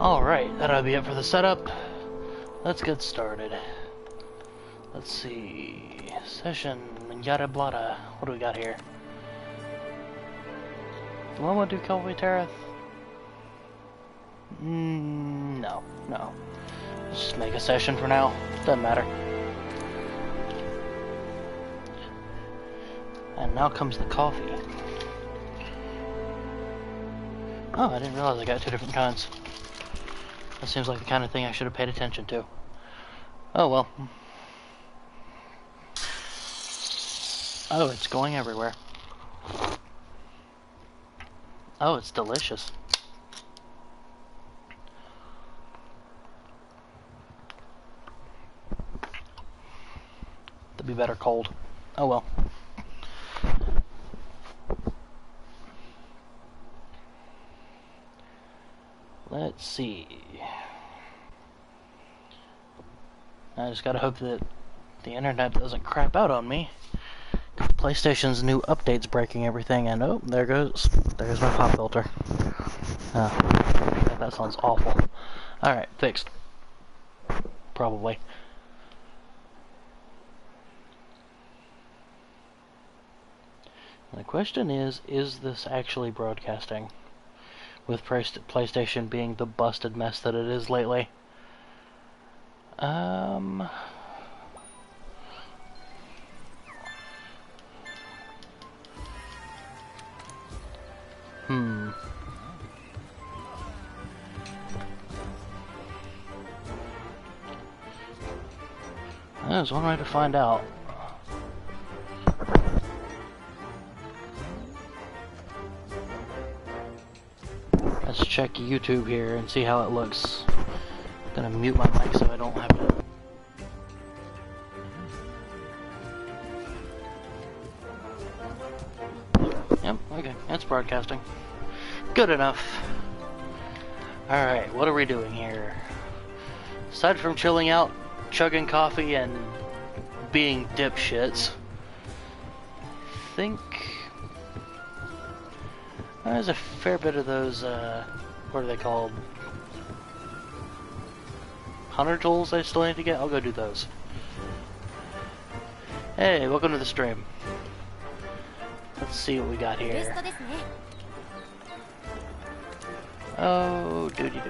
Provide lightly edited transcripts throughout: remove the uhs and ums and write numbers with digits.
Alright, that'll be it for the setup. Let's get started. Let's see. Session, yada blada. What do we got here? Do I want to do Calvary Terrace? No. Let's just make a session for now. Doesn't matter. And now comes the coffee. Oh, I didn't realize I got two different kinds. That seems like the kind of thing I should have paid attention to. Oh well. Oh, it's going everywhere. Oh, it's delicious. That'd be better cold. Oh well. Let's see. I just gotta hope that the internet doesn't crap out on me. PlayStation's new update's breaking everything, and oh, there's my pop filter. That sounds awful. Alright, fixed. Probably. And the question is this actually broadcasting? With PlayStation being the busted mess that it is lately. There's one way to find out. Let's check YouTube here and see how it looks. I'm gonna mute my mic so I don't have to. Yep, okay, it's broadcasting. Good enough. Alright, what are we doing here? Aside from chilling out, chugging coffee, and being dipshits, I think there's a fair bit of those, what are they called? Hunter tools I still need to get? I'll go do those. Hey, welcome to the stream. Let's see what we got here. Oh, duty.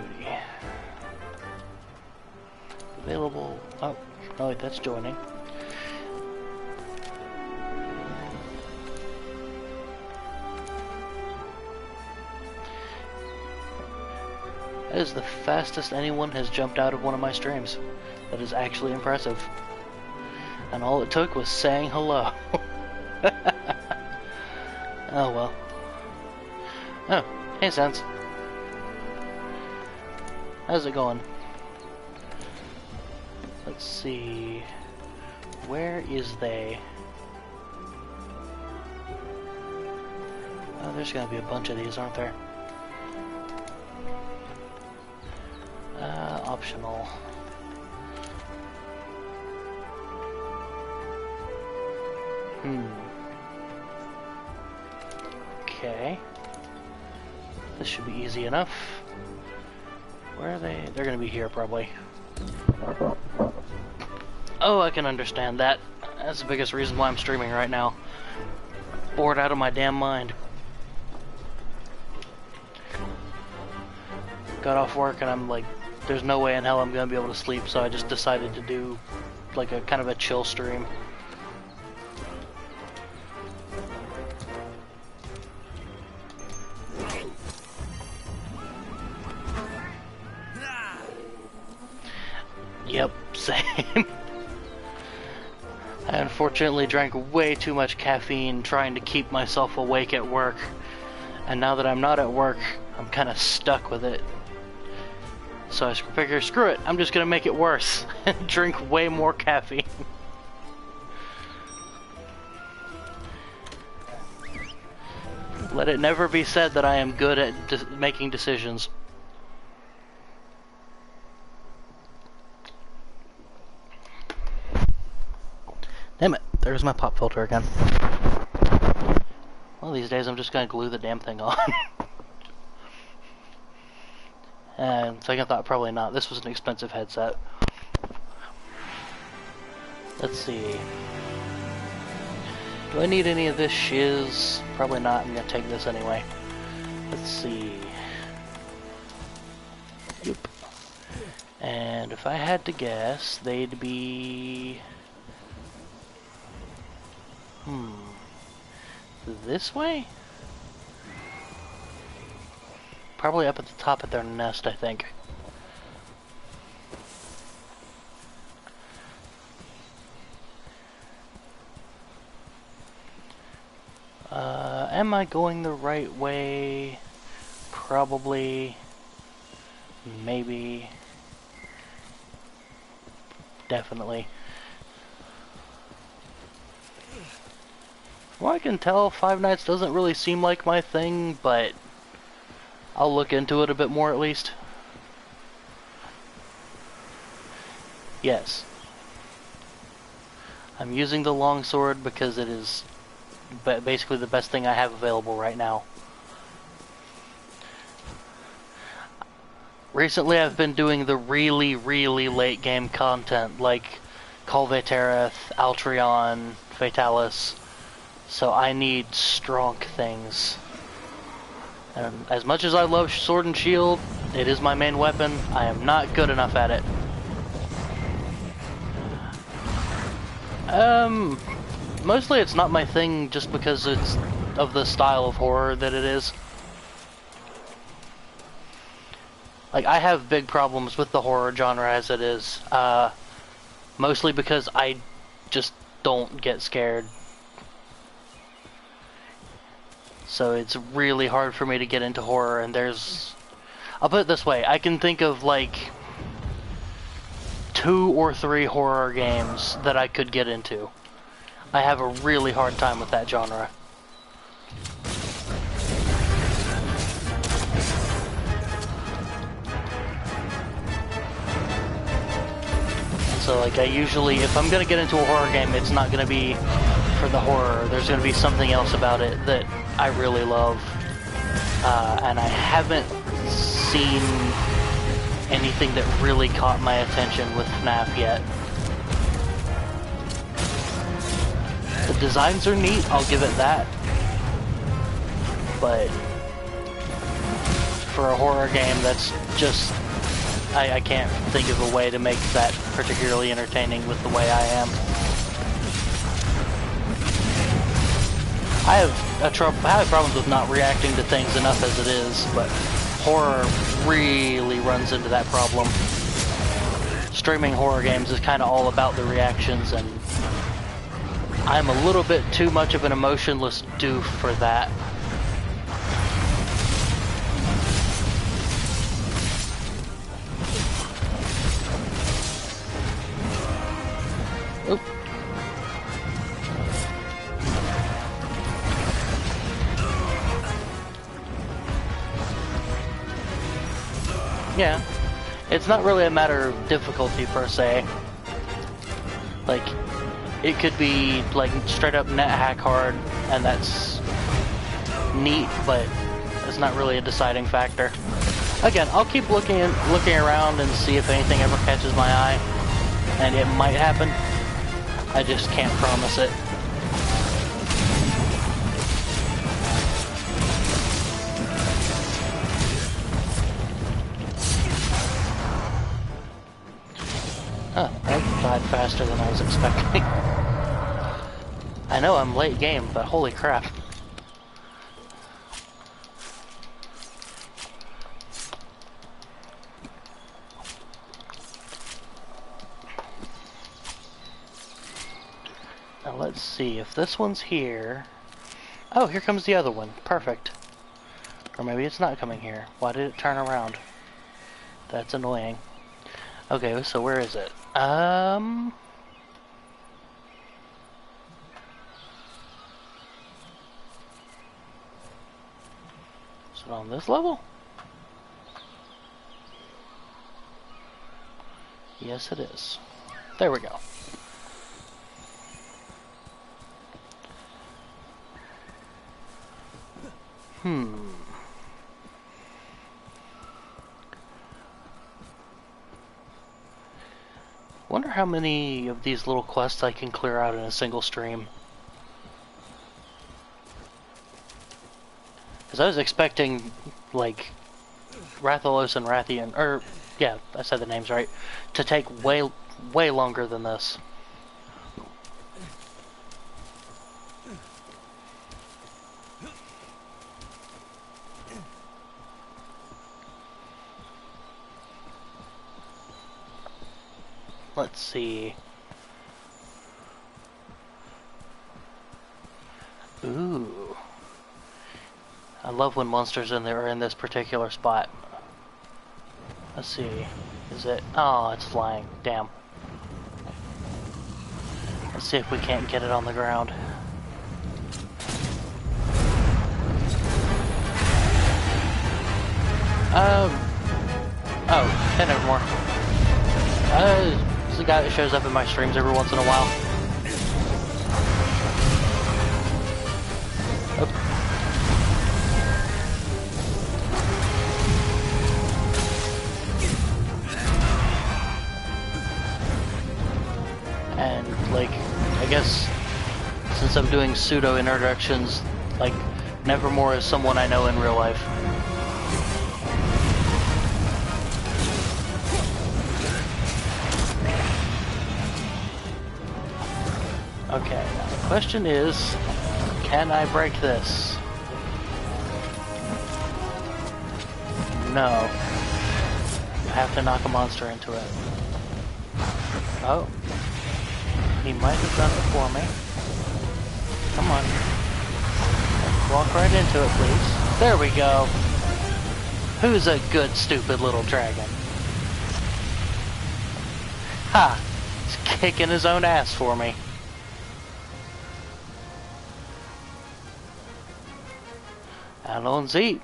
Available. Oh, wait, that's joining. That is the fastest anyone has jumped out of one of my streams. That is actually impressive. And all it took was saying hello. Oh well. Oh, hey Sense. How's it going? Let's see. Where is they? Oh, there's gonna be a bunch of these, aren't there? Optional. Okay. This should be easy enough. Where are they? They're gonna be here, probably. Oh, I can understand that. That's the biggest reason why I'm streaming right now. Bored out of my damn mind. Got off work and I'm like, there's no way in hell I'm gonna be able to sleep, so I just decided to do like a kind of a chill stream. Yep, same. I unfortunately drank way too much caffeine trying to keep myself awake at work. And now that I'm not at work, I'm kind of stuck with it. So I figure, screw it, I'm just gonna make it worse and drink way more caffeine. Let it never be said that I am good at making decisions. Damn it, there's my pop filter again. One of these days I'm just gonna glue the damn thing on. And second thought, probably not. This was an expensive headset. Let's see. Do I need any of this shiz? Probably not. I'm gonna take this anyway. Let's see. Yep. And if I had to guess, they'd be... This way? Probably up at the top of their nest, I think. Am I going the right way? Probably. Maybe. Definitely. From what I can tell, Five Nights doesn't really seem like my thing, but I'll look into it a bit more at least. Yes. I'm using the longsword because it is basically the best thing I have available right now. Recently I've been doing the really, really late game content like Colvetereth, Altreon, Fatalis, so I need strong things. And as much as I love Sword and Shield, it is my main weapon, I am not good enough at it. Mostly it's not my thing just because it's of the style of horror that it is. Like, I have big problems with the horror genre as it is, mostly because I just don't get scared. So it's really hard for me to get into horror, and I'll put it this way, I can think of like 2 or 3 horror games that I could get into. I have a really hard time with that genre. So like I usually, if I'm gonna get into a horror game, it's not gonna be for the horror. There's gonna be something else about it that I really love. And I haven't seen anything that really caught my attention with FNAF yet. The designs are neat, I'll give it that. But for a horror game, that's just... I can't think of a way to make that particularly entertaining with the way I am. I have problems with not reacting to things enough as it is, but horror really runs into that problem. Streaming horror games is kind of all about the reactions, and I'm a little bit too much of an emotionless doof for that. Oop. Yeah, it's not really a matter of difficulty per se. Like, it could be like straight up net hack hard, and that's neat, but it's not really a deciding factor. Again, I'll keep looking around and see if anything ever catches my eye, and it might happen. I just can't promise it. Huh, that died faster than I was expecting. I know I'm late game, but holy crap. Now let's see, if this one's here... Oh, here comes the other one. Perfect. Or maybe it's not coming here. Why did it turn around? That's annoying. Okay, so where is it? Is it on this level? Yes, it is. There we go. how many of these little quests I can clear out in a single stream. Because I was expecting, like, Rathalos and Rathian, or, yeah, I said the names right, to take way longer than this. Let's see. Ooh. I love when monsters are in this particular spot. Let's see. Is it? Oh, it's flying. Damn. Let's see if we can't get it on the ground. Oh, and never more. It's the guy that shows up in my streams every once in a while. Oh. And, like, I guess, since I'm doing pseudo introductions, like, Nevermore is someone I know in real life. Okay, now the question is, can I break this? No. You have to knock a monster into it. Oh. He might have done it for me. Come on. Walk right into it, please. There we go. Who's a good, stupid little dragon? Ha! He's kicking his own ass for me. Alonzi.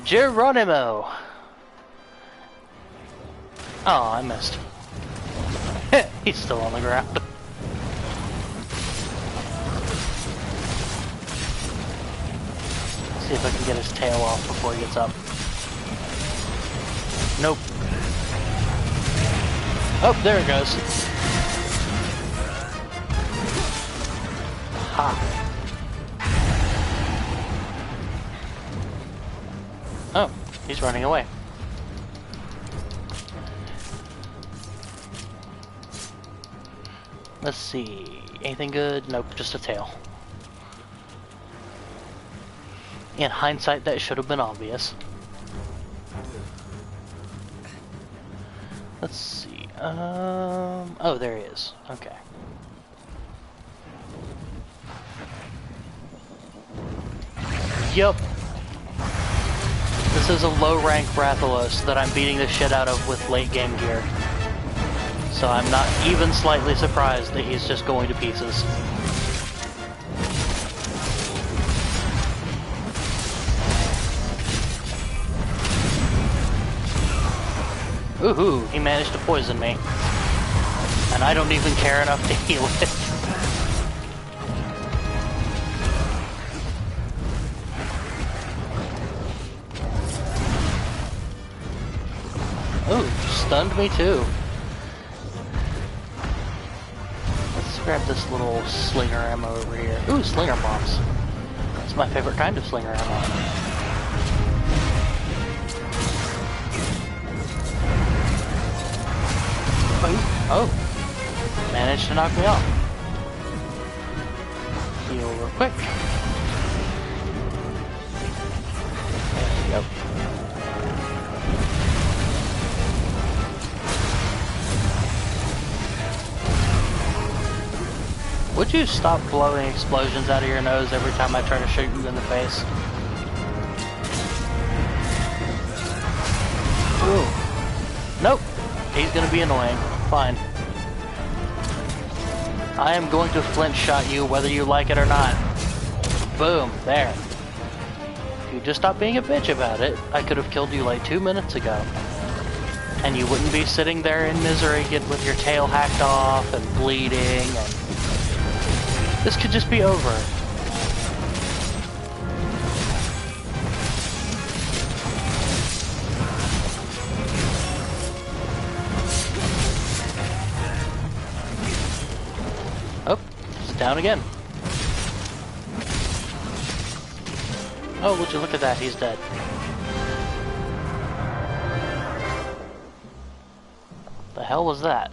Geronimo. Oh, I missed. He's still on the ground. See if I can get his tail off before he gets up. Nope. Oh, there it goes. Ha. Oh, he's running away. Let's see. Anything good? Nope, just a tail. In hindsight, that should have been obvious. Let's see. Oh, there he is. Okay. Yup. This is a low-rank Rathalos that I'm beating the shit out of with late-game gear. So I'm not even slightly surprised that he's just going to pieces. Ooh, he managed to poison me. And I don't even care enough to heal it. Ooh, stunned me too. Let's grab this little slinger ammo over here. Ooh, slinger bombs. That's my favorite kind of slinger ammo. Oh, managed to knock me off. Heal real quick. There we go. Would you stop blowing explosions out of your nose every time I try to shoot you in the face? Ooh. Nope. He's gonna be annoying. Fine. I am going to flint shot you whether you like it or not. Boom. There. If you just stop being a bitch about it, I could have killed you like 2 minutes ago. And you wouldn't be sitting there in misery with your tail hacked off and bleeding and... This could just be over. Down again. Oh, would you look at that, he's dead. The hell was that?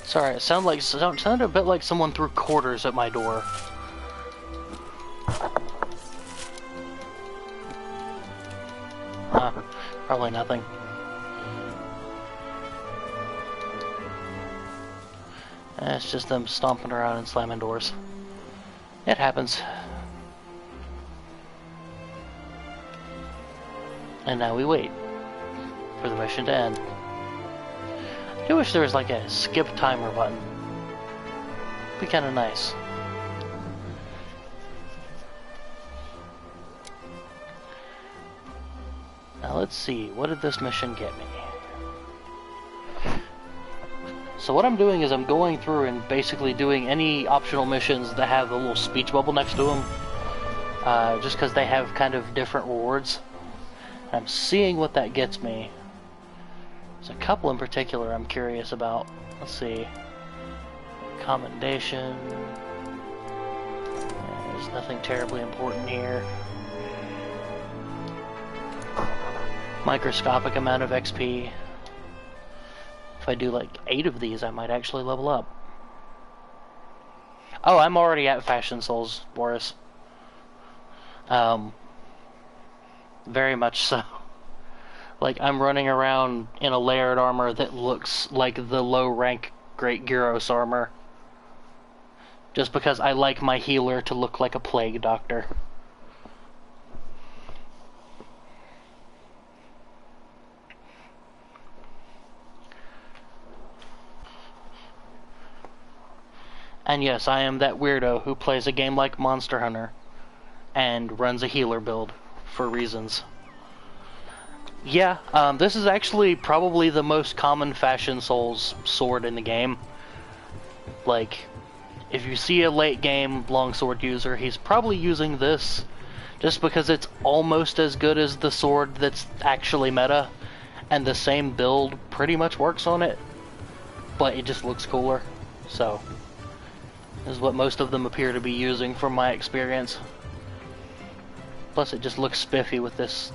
Sorry, it sounded a bit like someone threw quarters at my door. Probably nothing. It's just them stomping around and slamming doors. It happens. And now we wait for the mission to end. I do wish there was like a skip timer button. Be kind of nice. Now let's see, what did this mission get me? So what I'm doing is I'm going through and basically doing any optional missions that have a little speech bubble next to them. Just because they have kind of different rewards. I'm seeing what that gets me. There's a couple in particular I'm curious about. Let's see. Commendation. There's nothing terribly important here. Microscopic amount of XP. If I do like 8 of these, I might actually level up. Oh, I'm already at Fashion Souls, Boris. Very much so. Like, I'm running around in a layered armor that looks like the low-rank Great Gyros armor. Just because I like my healer to look like a plague doctor. And yes, I am that weirdo who plays a game like Monster Hunter and runs a healer build for reasons. Yeah, this is actually probably the most common Fashion Souls sword in the game. Like, if you see a late game longsword user, he's probably using this just because it's almost as good as the sword that's actually meta, and the same build pretty much works on it, but it just looks cooler. So, this is what most of them appear to be using from my experience. Plus it just looks spiffy with this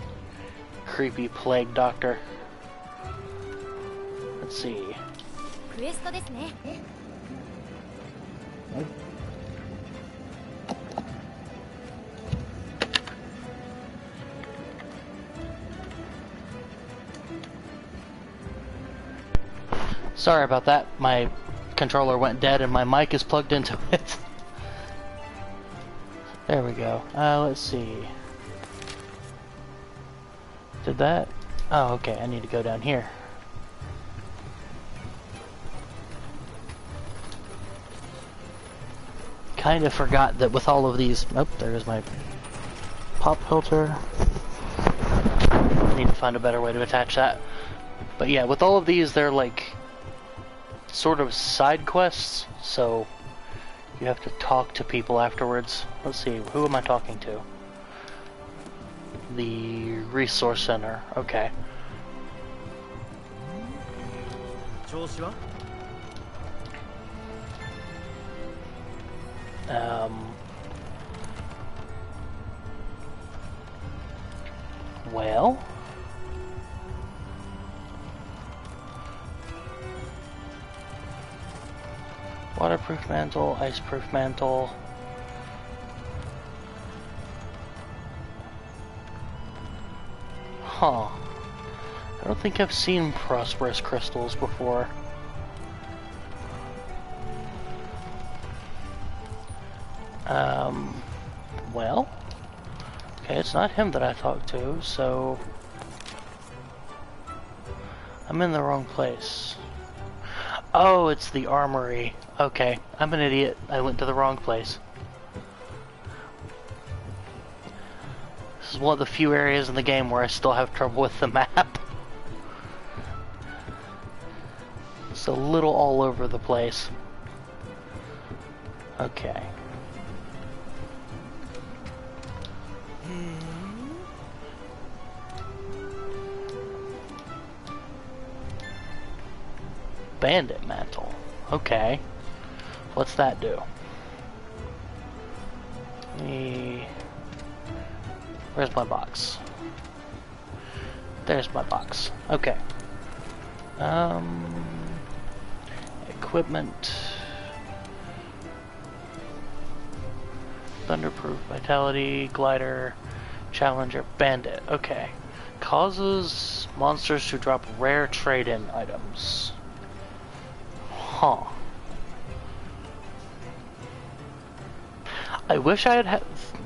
creepy plague doctor. Let's see. Sorry about that. My controller went dead and my mic is plugged into it. There we go. Let's see. Did that? Oh, okay. I need to go down here. Kind of forgot that with all of these... Oh, there's my pop filter. I need to find a better way to attach that. But yeah, with all of these, they're like sort of side quests, so you have to talk to people afterwards. Let's see, who am I talking to? The resource center, okay. Well, waterproof mantle, iceproof mantle. Huh. I don't think I've seen prosperous crystals before. Well, okay, it's not him that I talked to, so I'm in the wrong place. Oh, it's the armory. Okay, I'm an idiot. I went to the wrong place. This is one of the few areas in the game where I still have trouble with the map. It's a little all over the place. Okay. Bandit mantle. Okay. What's that do? Where's my box? There's my box. Okay. Equipment. Thunderproof, Vitality, Glider, Challenger, Bandit. Okay. Causes monsters to drop rare trade-in items. Huh. I wish I had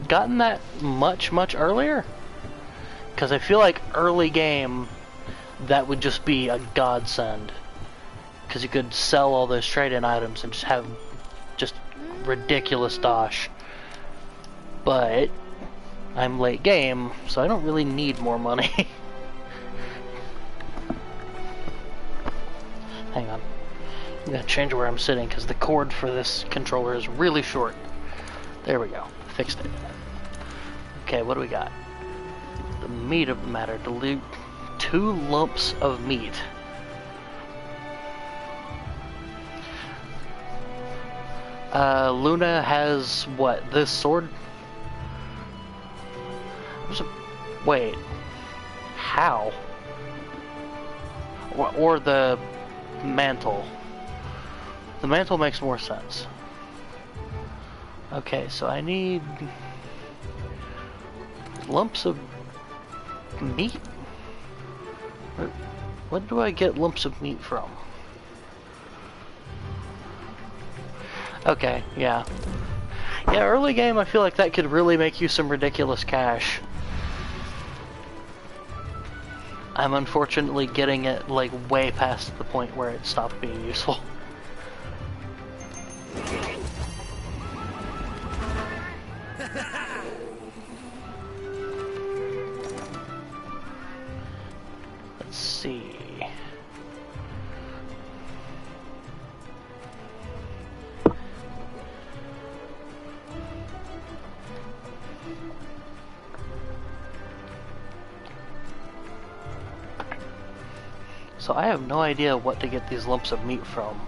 gotten that much earlier. Because I feel like early game, that would just be a godsend. Because you could sell all those trade-in items and just have just ridiculous dosh. But I'm late game, so I don't really need more money. Hang on. I'm gonna change where I'm sitting because the cord for this controller is really short. There we go. Fixed it. Okay, what do we got? The meat of the matter. Dilute 2 lumps of meat. Luna has what? This sword? Wait. How? Or the mantle. The mantle makes more sense. Okay, so I need lumps of meat? What do I get lumps of meat from? Okay, yeah. Yeah, early game I feel like that could really make you some ridiculous cash. I'm unfortunately getting it like way past the point where it stopped being useful. Let's see. So I have no idea what to get these lumps of meat from.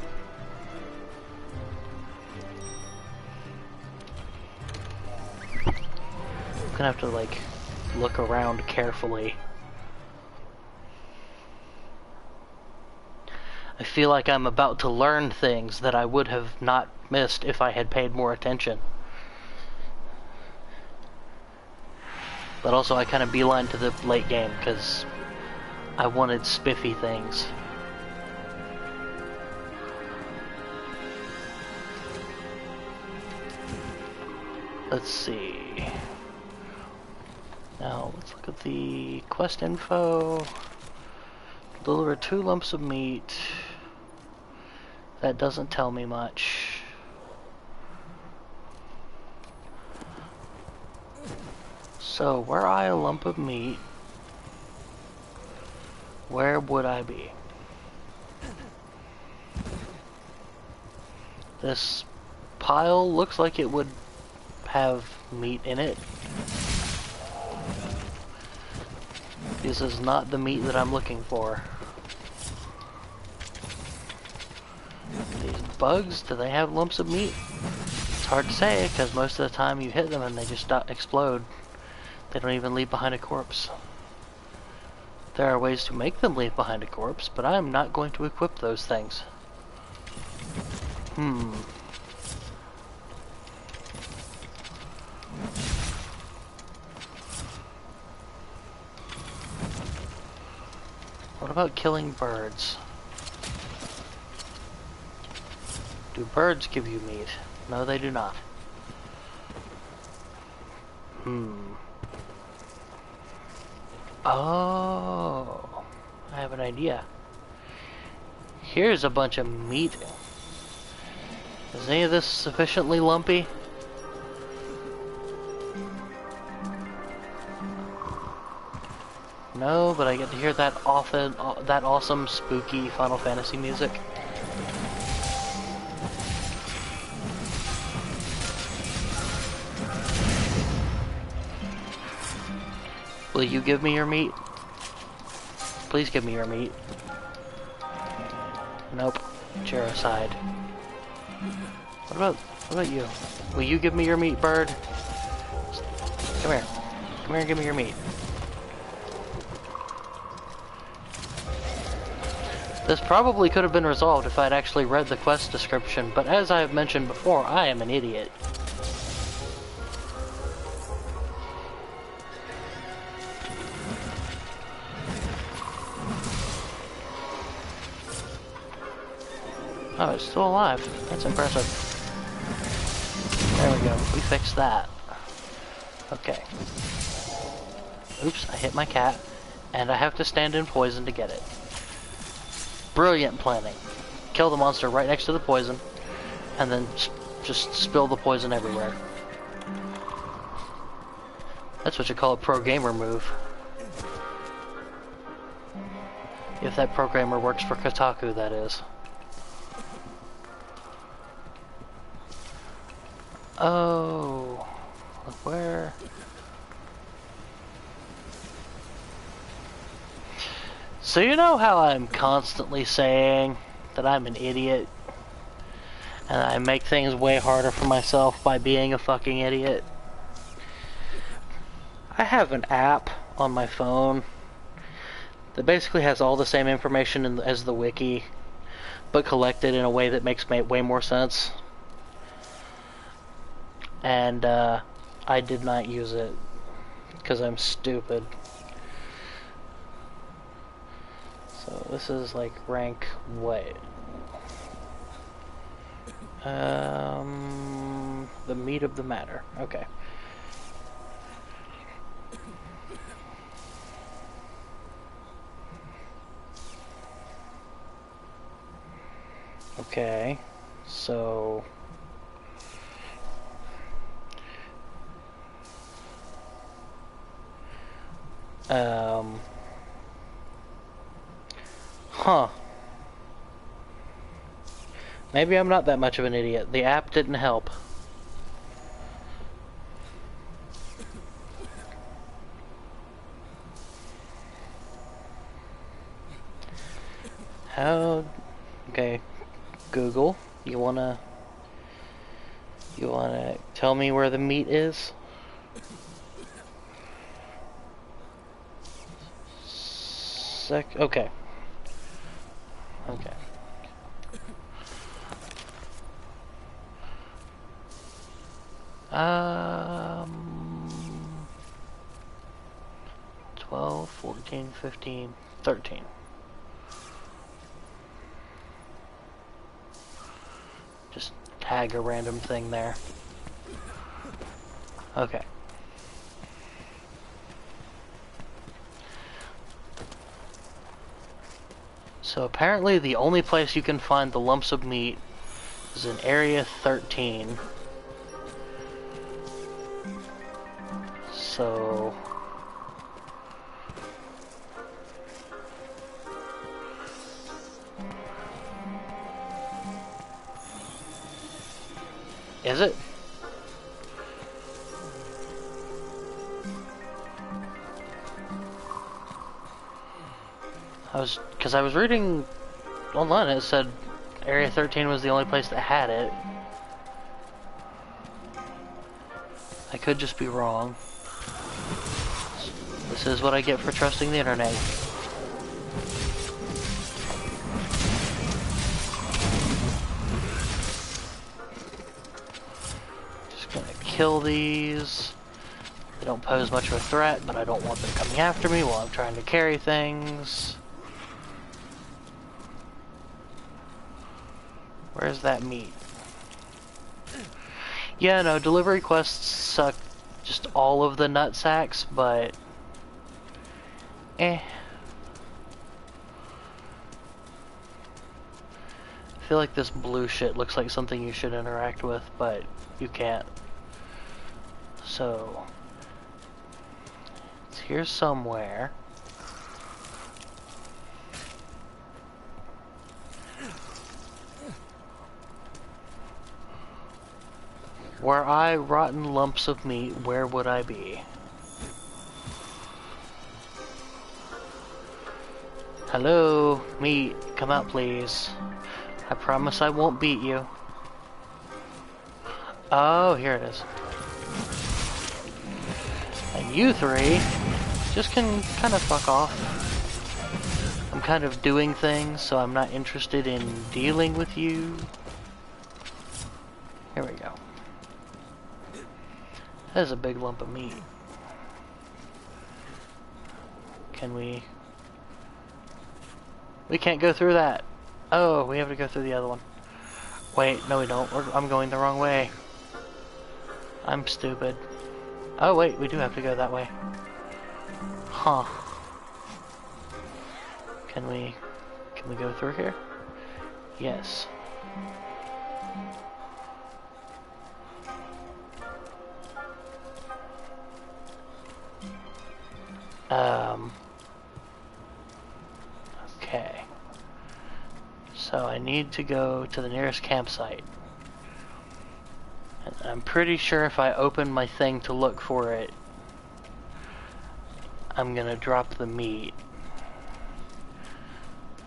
I'm gonna have to like look around carefully. I feel like I'm about to learn things that I would have not missed if I had paid more attention. But also I kind of beeline to the late game because I wanted spiffy things. Let's see. Now let's look at the quest info. Deliver 2 lumps of meat. That doesn't tell me much. So were I a lump of meat, where would I be? This pile looks like it would have meat in it. This is not the meat that I'm looking for. These bugs, do they have lumps of meat? It's hard to say, because most of the time you hit them and they just explode. They don't even leave behind a corpse. There are ways to make them leave behind a corpse, but I am not going to equip those things. What about killing birds? Do birds give you meat? No, they do not. Oh, I have an idea. Here's a bunch of meat. Is any of this sufficiently lumpy? No, but I get to hear that awesome, spooky Final Fantasy music. Will you give me your meat? Please give me your meat. Nope. Gericide. What about you? Will you give me your meat, bird? Come here. Come here and give me your meat. This probably could have been resolved if I'd actually read the quest description, but as I have mentioned before, I am an idiot. Oh, it's still alive. That's impressive. There we go. We fixed that. Okay. Oops, I hit my cat. And I have to stand in poison to get it. Brilliant planning. Kill the monster right next to the poison. And then just spill the poison everywhere. That's what you call a pro gamer move. If that programmer works for Kotaku, that is. Oh, where? So you know how I'm constantly saying that I'm an idiot? And I make things way harder for myself by being a fucking idiot? I have an app on my phone that basically has all the same information as the wiki, but collected in a way that makes way more sense. And I did not use it because I'm stupid. So this is like rank what? The meat of the matter. Okay. Okay. So huh. Maybe I'm not that much of an idiot. The app didn't help. How? Okay, Google, you wanna tell me where the meat is? Okay. Okay. 12, 14, 15, 13. Just tag a random thing there. Okay. So apparently the only place you can find the lumps of meat is in Area 13. So... Is it? Because I was reading online, it said Area 13 was the only place that had it. I could just be wrong. This is what I get for trusting the internet. Just gonna kill these. They don't pose much of a threat, but I don't want them coming after me while I'm trying to carry things. Where's that meat? Yeah, no, delivery quests suck just all of the nut sacks, but... I feel like this blue shit looks like something you should interact with, but you can't. So... it's here somewhere. Were I rotten lumps of meat, where would I be? Hello, meat, come out please. I promise I won't beat you. Oh, here it is. And you three just can kind of fuck off. I'm kind of doing things, so I'm not interested in dealing with you. Here we go. That is a big lump of meat. Can we... We can't go through that. Oh, we have to go through the other one. Wait, no we don't. I'm going the wrong way. I'm stupid. Oh wait, we do have to go that way. Huh. Can we go through here? Yes. Okay. So I need to go to the nearest campsite. And I'm pretty sure if I open my thing to look for it, I'm gonna drop the meat.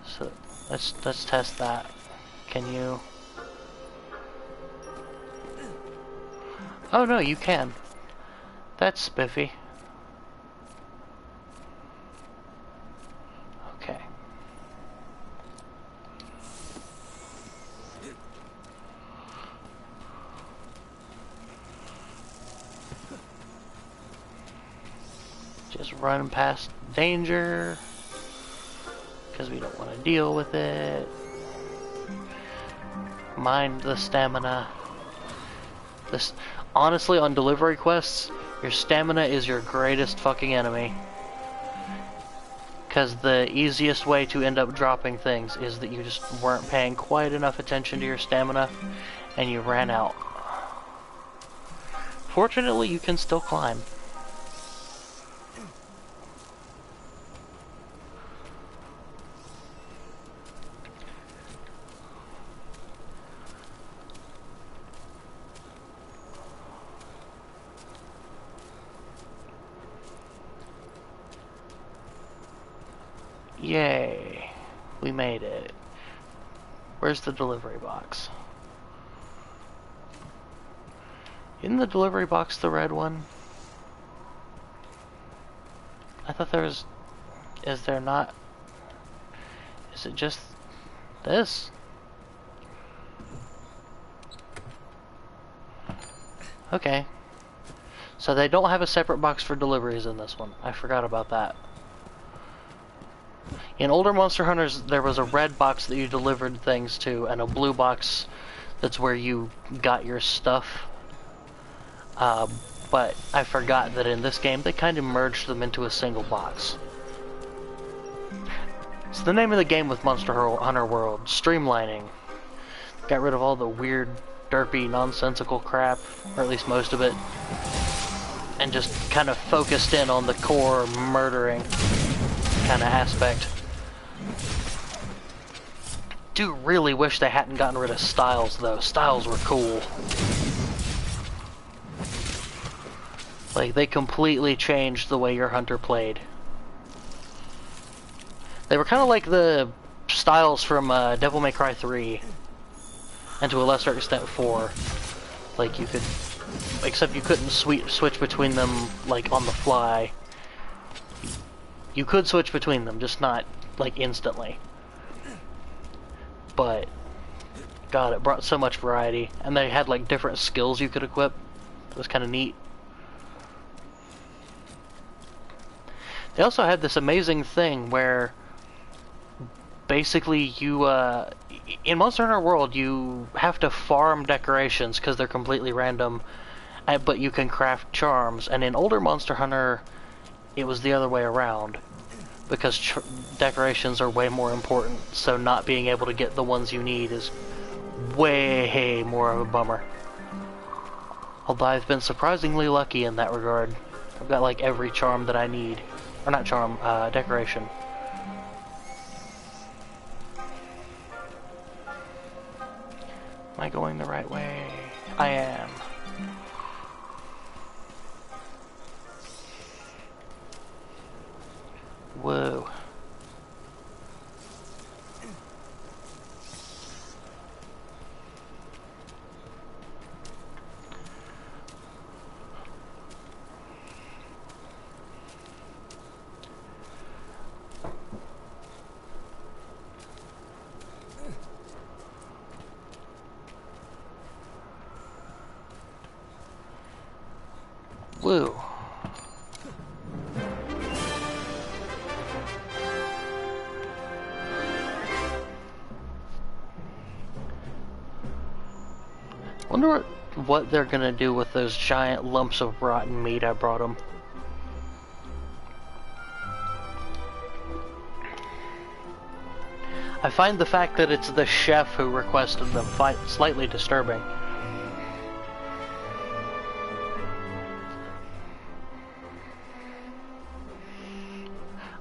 So let's test that. Can you? Oh no, you can. That's spiffy. Okay. Just run past danger, because we don't want to deal with it. Mind the stamina. This, honestly, on delivery quests, your stamina is your greatest fucking enemy. Because the easiest way to end up dropping things is that you just weren't paying quite enough attention to your stamina, and you ran out. Fortunately, you can still climb. Yay, we made it. Where's the delivery box? Isn't the delivery box the red one? I thought there was... Is there not? Is it just this? Okay. So they don't have a separate box for deliveries in this one. I forgot about that. In older Monster Hunters, there was a red box that you delivered things to, and a blue box that's where you got your stuff. But I forgot that in this game, they kind of merged them into a single box. It's the name of the game with Monster Hunter World, streamlining. Got rid of all the weird, derpy, nonsensical crap, or at least most of it, and just kind of focused in on the core murdering kind of aspect. Do really wish they hadn't gotten rid of styles though. Styles were cool. Like, they completely changed the way your hunter played. They were kind of like the styles from Devil May Cry 3, and to a lesser extent 4. Like, you could, except you couldn't switch between them like on the fly. You could switch between them, just not like instantly. But God, it brought so much variety, and they had like different skills you could equip. It was kind of neat. They also had this amazing thing where basically you, in Monster Hunter World, you have to farm decorations because they're completely random, but you can craft charms. And in older Monster Hunter, it was the other way around, because decorations are way more important, so not being able to get the ones you need is way more of a bummer. Although I've been surprisingly lucky in that regard. I've got like every charm that I need. Or not charm, decoration. Am I going the right way? I am. Whoa. Woo. Wonder what they're gonna do with those giant lumps of rotten meat I brought them. I find the fact that it's the chef who requested them slightly disturbing.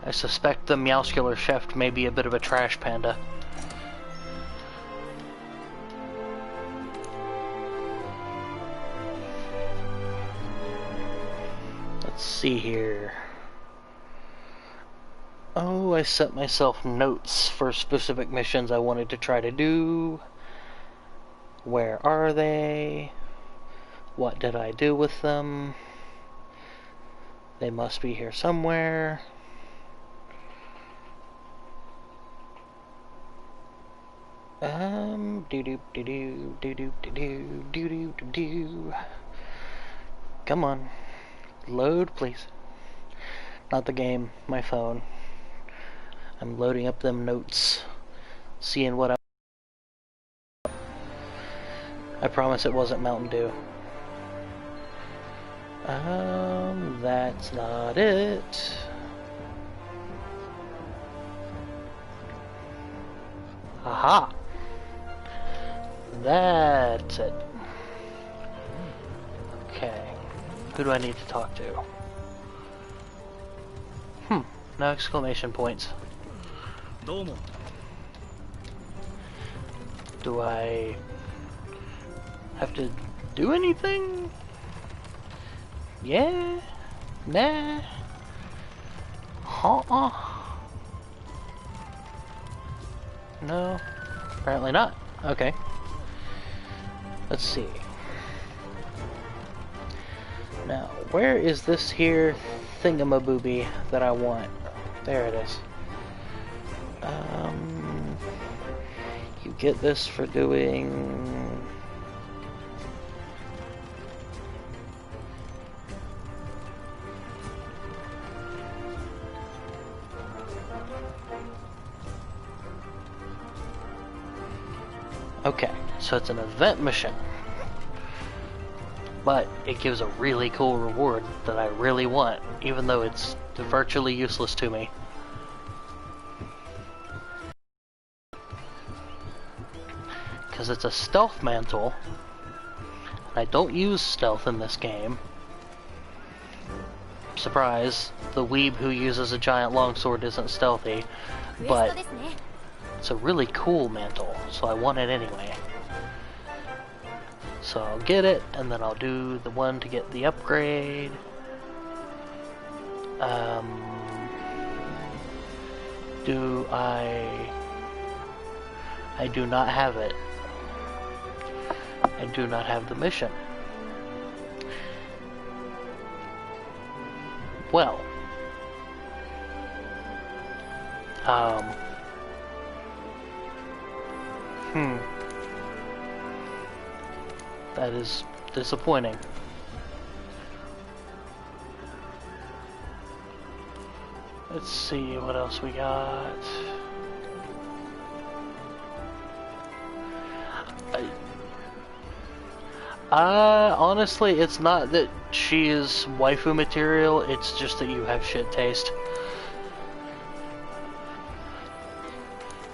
I suspect the Meowscular chef may be a bit of a trash panda. Let's see here. Oh, I set myself notes for specific missions I wanted to try to do. Where are they? What did I do with them? They must be here somewhere. Come on. Load, please. Not the game, my phone. I'm loading up them notes. Seeing what I promise it wasn't Mountain Dew. That's not it. Aha! That's it. Okay. Who do I need to talk to? No exclamation points. Do I have to do anything? Yeah? Nah? No? Apparently not. Okay. Let's see. Now, where is this here thingamabooby that I want? There it is. You get this for doing... Okay, so it's an event mission. But it gives a really cool reward that I really want, even though it's virtually useless to me. Because it's a stealth mantle, and I don't use stealth in this game. Surprise, the weeb who uses a giant longsword isn't stealthy, but it's a really cool mantle, so I want it anyway. So I'll get it, and then I'll do the one to get the upgrade. Do I do not have it. I do not have the mission. Well, that is disappointing. Let's see what else we got. Honestly, it's not that she is waifu material, it's just that you have shit taste.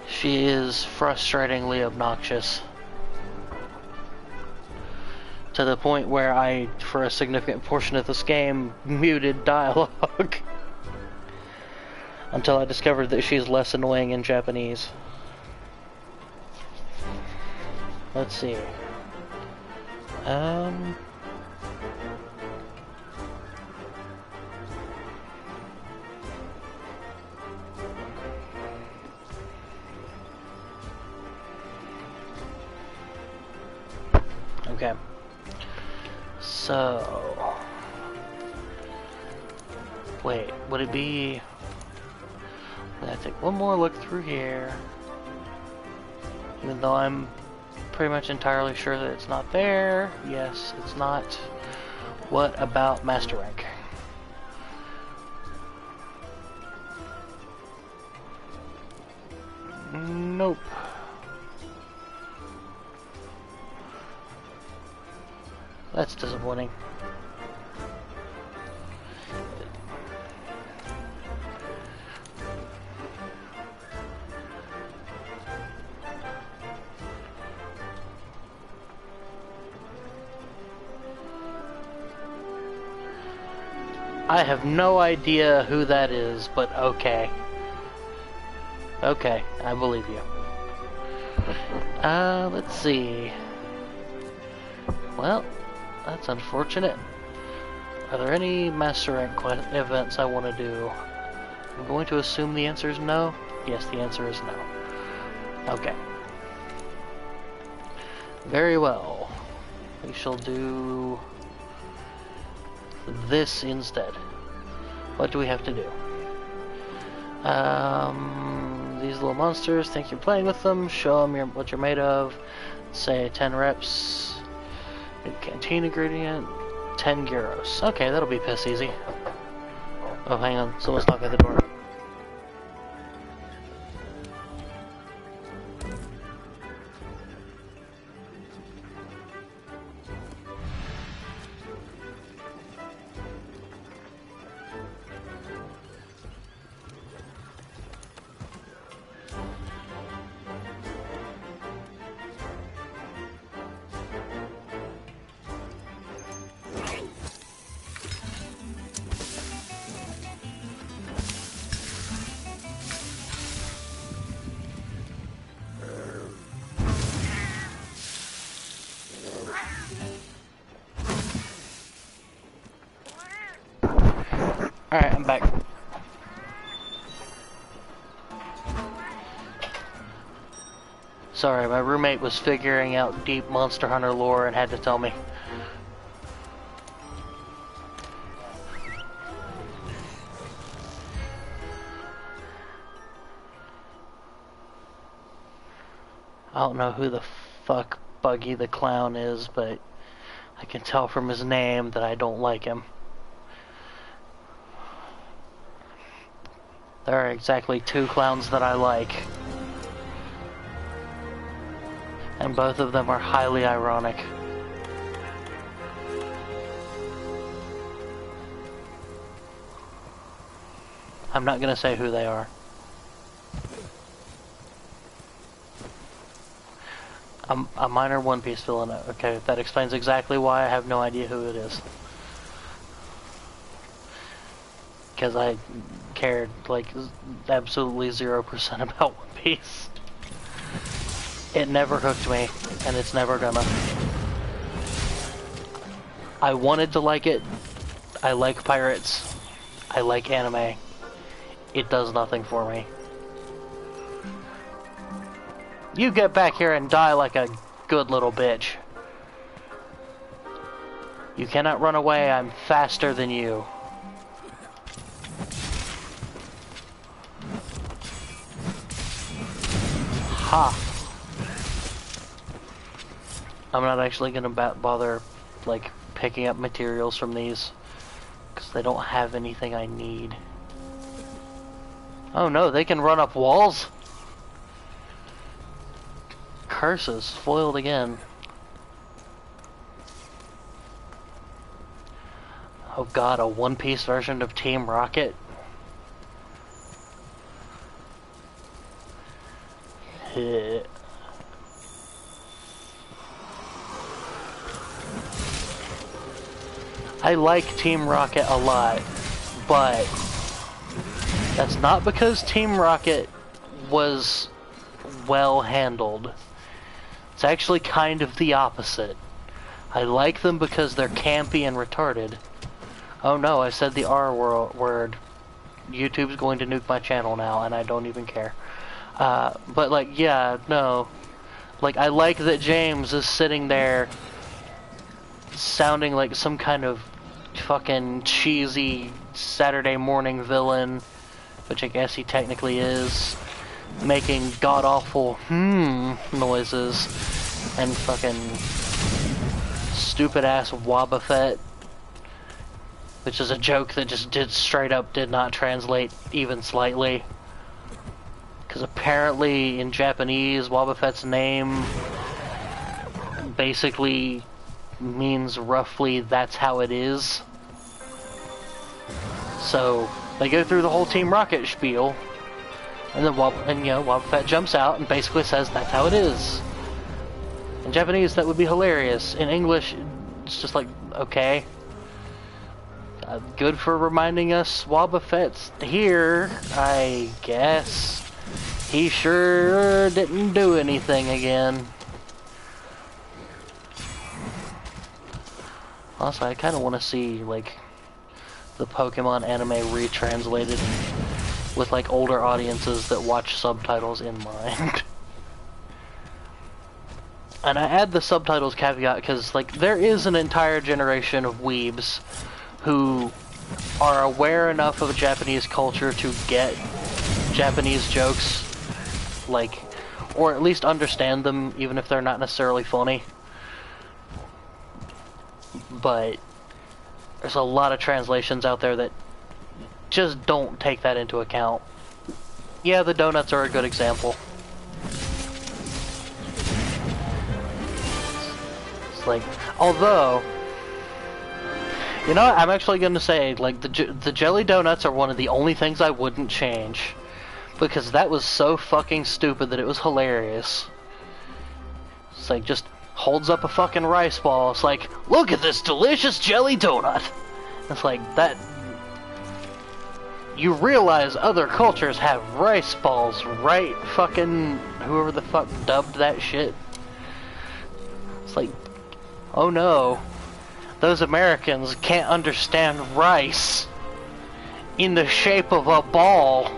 She is frustratingly obnoxious. To the point where I, for a significant portion of this game, muted dialogue. Until I discovered that she's less annoying in Japanese. Let's see. Okay. So... Wait, would it be... I'm gonna take one more look through here. Even though I'm pretty much entirely sure that it's not there. Yes, it's not. What about Master Rank? Nope. That's disappointing. I have no idea who that is, but okay. Okay, I believe you. Let's see. Well, that's unfortunate. Are there any Master Rank events I want to do? I'm going to assume the answer is no. Yes, the answer is no. Okay. Very well. We shall do this instead. What do we have to do? These little monsters think you're playing with them. Show them what you're made of. Say 10 reps. Good canteen ingredient. 10 gyros. Okay, that'll be piss easy. Oh, hang on. Someone's knocking at the door. Alright, I'm back. Sorry, my roommate was figuring out deep Monster Hunter lore and had to tell me. I don't know who the fuck Buggy the Clown is, but I can tell from his name that I don't like him. There are exactly 2 clowns that I like. And both of them are highly ironic. I'm not gonna say who they are. A minor One Piece villain. Okay, that explains exactly why I have no idea who it is. Because I cared, like, absolutely 0% about One Piece. It never hooked me, and it's never gonna. I wanted to like it. I like pirates. I like anime. It does nothing for me. You get back here and die like a good little bitch. You cannot run away, I'm faster than you. Ha! I'm not actually gonna bother, like, picking up materials from these, because they don't have anything I need. Oh no, they can run up walls? Curses, foiled again. Oh god, a One Piece version of Team Rocket? I like Team Rocket a lot, but that's not because Team Rocket was well handled. It's actually kind of the opposite. I like them because they're campy and retarded. Oh no, I said the R word. YouTube's going to nuke my channel now, and I don't even care. But like, yeah, no. Like, I like that James is sitting there sounding like some kind of fucking cheesy Saturday morning villain, which I guess he technically is, making god-awful noises, and fucking stupid-ass Wobbuffet which is a joke that just straight up did not translate even slightly. Because apparently in Japanese, Wobbuffet's name basically means roughly that's how it is. So they go through the whole Team Rocket spiel, and then Wobbuffet jumps out and basically says that's how it is. In Japanese, that would be hilarious. In English, it's just like, okay. Good for reminding us Wobbuffet's here, I guess. He sure didn't do anything again. Also, I kind of want to see, like, the Pokemon anime retranslated with, like, older audiences that watch subtitles in mind. And I add the subtitles caveat because, like, there is an entire generation of weebs who are aware enough of Japanese culture to get Japanese jokes, like, or at least understand them, even if they're not necessarily funny. But there's a lot of translations out there that just don't take that into account. Yeah, the donuts are a good example. It's like, although, you know, I'm actually going to say, like, the jelly donuts are one of the only things I wouldn't change. Because that was so fucking stupid that it was hilarious. It's like, just holds up a fucking rice ball. It's like, look at this delicious jelly donut. It's like, that... You realize other cultures have rice balls, right? Fucking whoever the fuck dubbed that shit. It's like, oh no. Those Americans can't understand rice in the shape of a ball.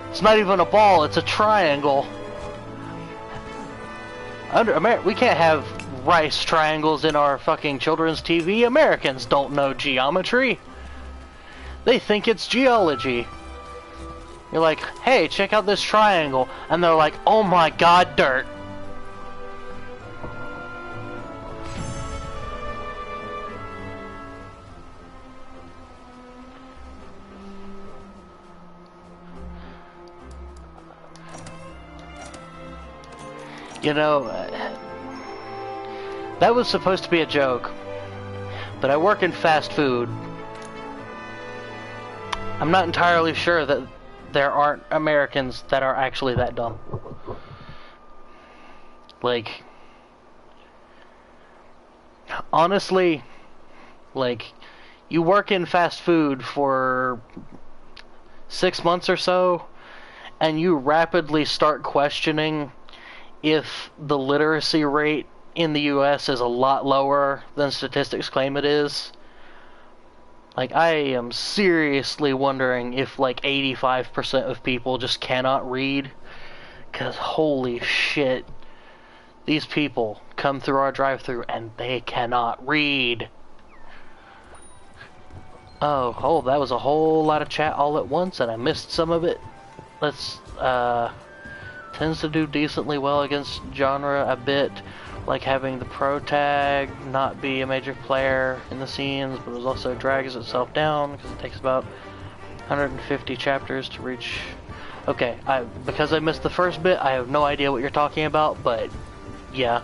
It's not even a ball, it's a triangle. We can't have rice triangles in our fucking children's TV. Americans don't know geometry. They think it's geology. You're like, hey, check out this triangle. And they're like, oh my god, dirt. You know, that was supposed to be a joke, but I work in fast food. I'm not entirely sure that there aren't Americans that are actually that dumb. Like, honestly, like, you work in fast food for 6 months or so, and you rapidly start questioning if the literacy rate in the US is a lot lower than statistics claim it is. Like, I am seriously wondering if, like, 85% of people just cannot read. Because, holy shit, these people come through our drive-thru and they cannot read. Oh, that was a whole lot of chat all at once and I missed some of it. Let's, tends to do decently well against genre a bit, like having the pro tag not be a major player in the scenes, but it also drags itself down because it takes about 150 chapters to reach. Okay, because I missed the first bit, I have no idea what you're talking about, but yeah.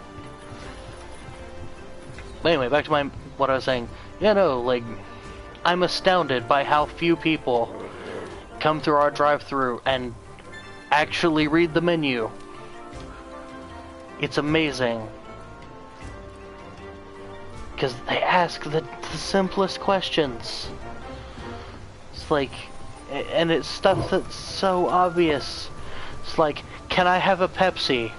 But anyway, back to what I was saying. Yeah, no, like, I'm astounded by how few people come through our drive-thru and actually read the menu. It's amazing. Because they ask the simplest questions. It's like, and it's stuff that's so obvious. It's like, can I have a Pepsi?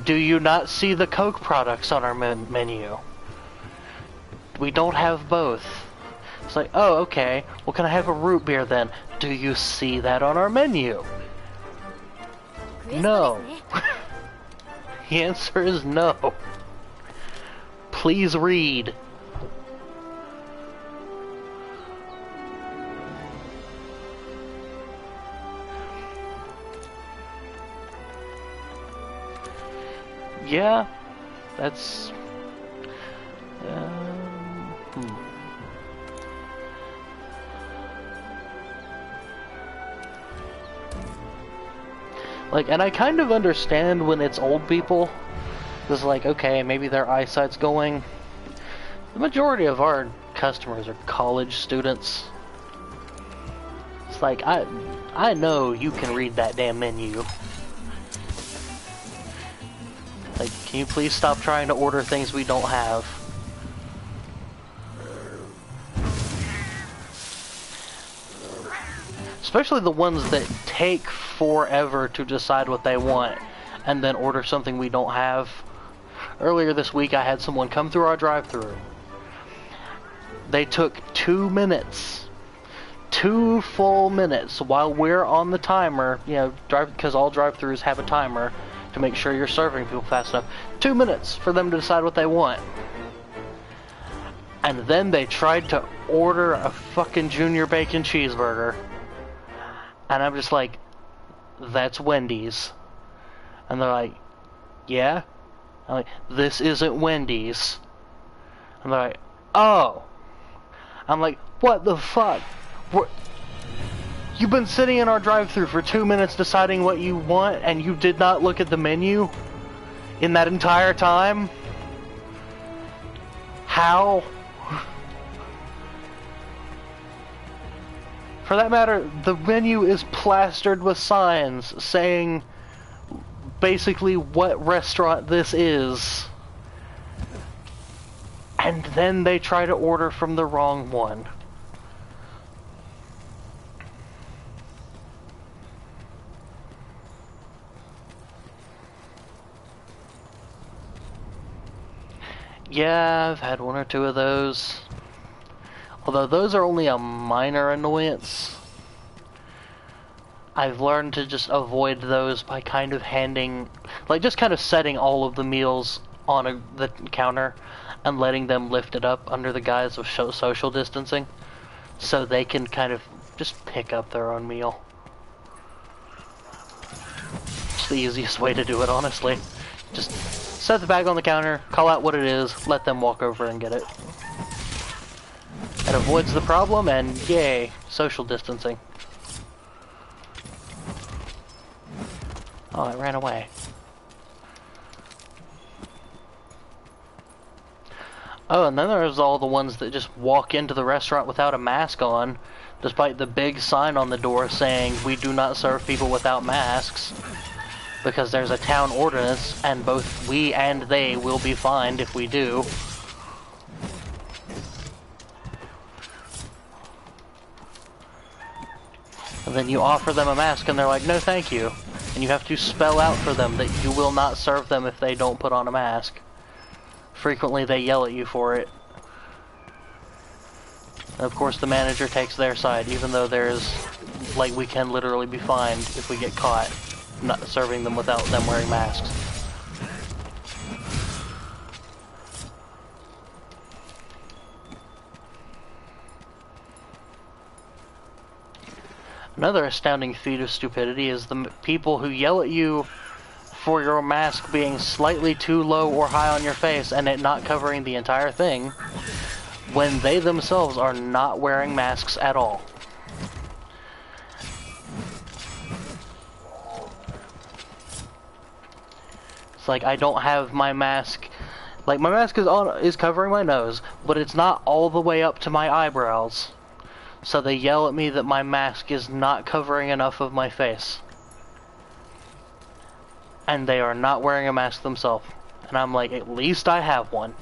Do you not see the Coke products on our menu? We don't have both. It's like, oh, okay. Well, can I have a root beer then? Do you see that on our menu? No. The answer is no. Please read. Yeah, that's... Like, and I kind of understand when it's old people. It's like, okay, maybe their eyesight's going. The majority of our customers are college students. It's like, I know you can read that damn menu. Like, can you please stop trying to order things we don't have? Especially the ones that take forever to decide what they want and then order something we don't have. Earlier this week I had someone come through our drive-thru. They took 2 minutes. 2 full minutes while we're on the timer, you know, because all drive-thrus have a timer to make sure you're serving people fast enough. 2 minutes for them to decide what they want. And then they tried to order a fucking junior bacon cheeseburger. And I'm just like, that's Wendy's. And they're like, yeah? I'm like, this isn't Wendy's. And they're like, oh. I'm like, what the fuck? You've been sitting in our drive-thru for 2 minutes deciding what you want, and you did not look at the menu in that entire time? How? For that matter, the menu is plastered with signs saying basically what restaurant this is. And then they try to order from the wrong one. Yeah, I've had 1 or 2 of those. Although those are only a minor annoyance. I've learned to just avoid those by kind of handing, like just kind of setting all of the meals on the counter and letting them lift it up under the guise of social distancing so they can kind of just pick up their own meal. It's the easiest way to do it, honestly. Just set the bag on the counter, call out what it is, let them walk over and get it. It avoids the problem, and yay, social distancing. Oh, it ran away. Oh, and then there's all the ones that just walk into the restaurant without a mask on, despite the big sign on the door saying, we do not serve people without masks, because there's a town ordinance, and both we and they will be fined if we do. And then you offer them a mask and they're like, no thank you. And you have to spell out for them that you will not serve them if they don't put on a mask. Frequently they yell at you for it. And of course the manager takes their side, even though there's, like, we can literally be fined if we get caught not serving them without them wearing masks. Another astounding feat of stupidity is the people who yell at you for your mask being slightly too low or high on your face and it not covering the entire thing, when they themselves are not wearing masks at all. It's like, I don't have my mask, like my mask is covering my nose, but it's not all the way up to my eyebrows. So they yell at me that my mask is not covering enough of my face. And they are not wearing a mask themselves. And I'm like, at least I have one.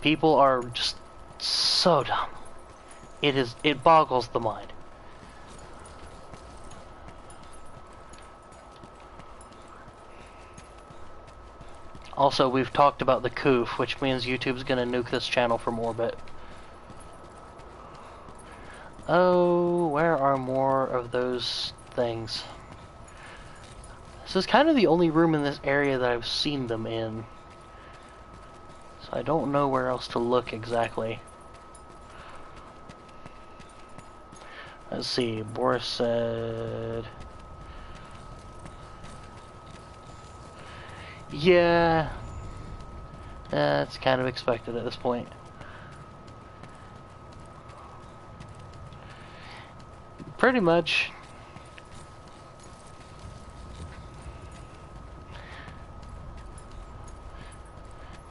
People are just so dumb. It boggles the mind. Also, we've talked about the coof, which means YouTube's gonna nuke this channel from orbit. Oh, where are more of those things? This is kind of the only room in this area that I've seen them in. So I don't know where else to look exactly. Let's see, Boris said... Yeah, that's kind of expected at this point. Pretty much.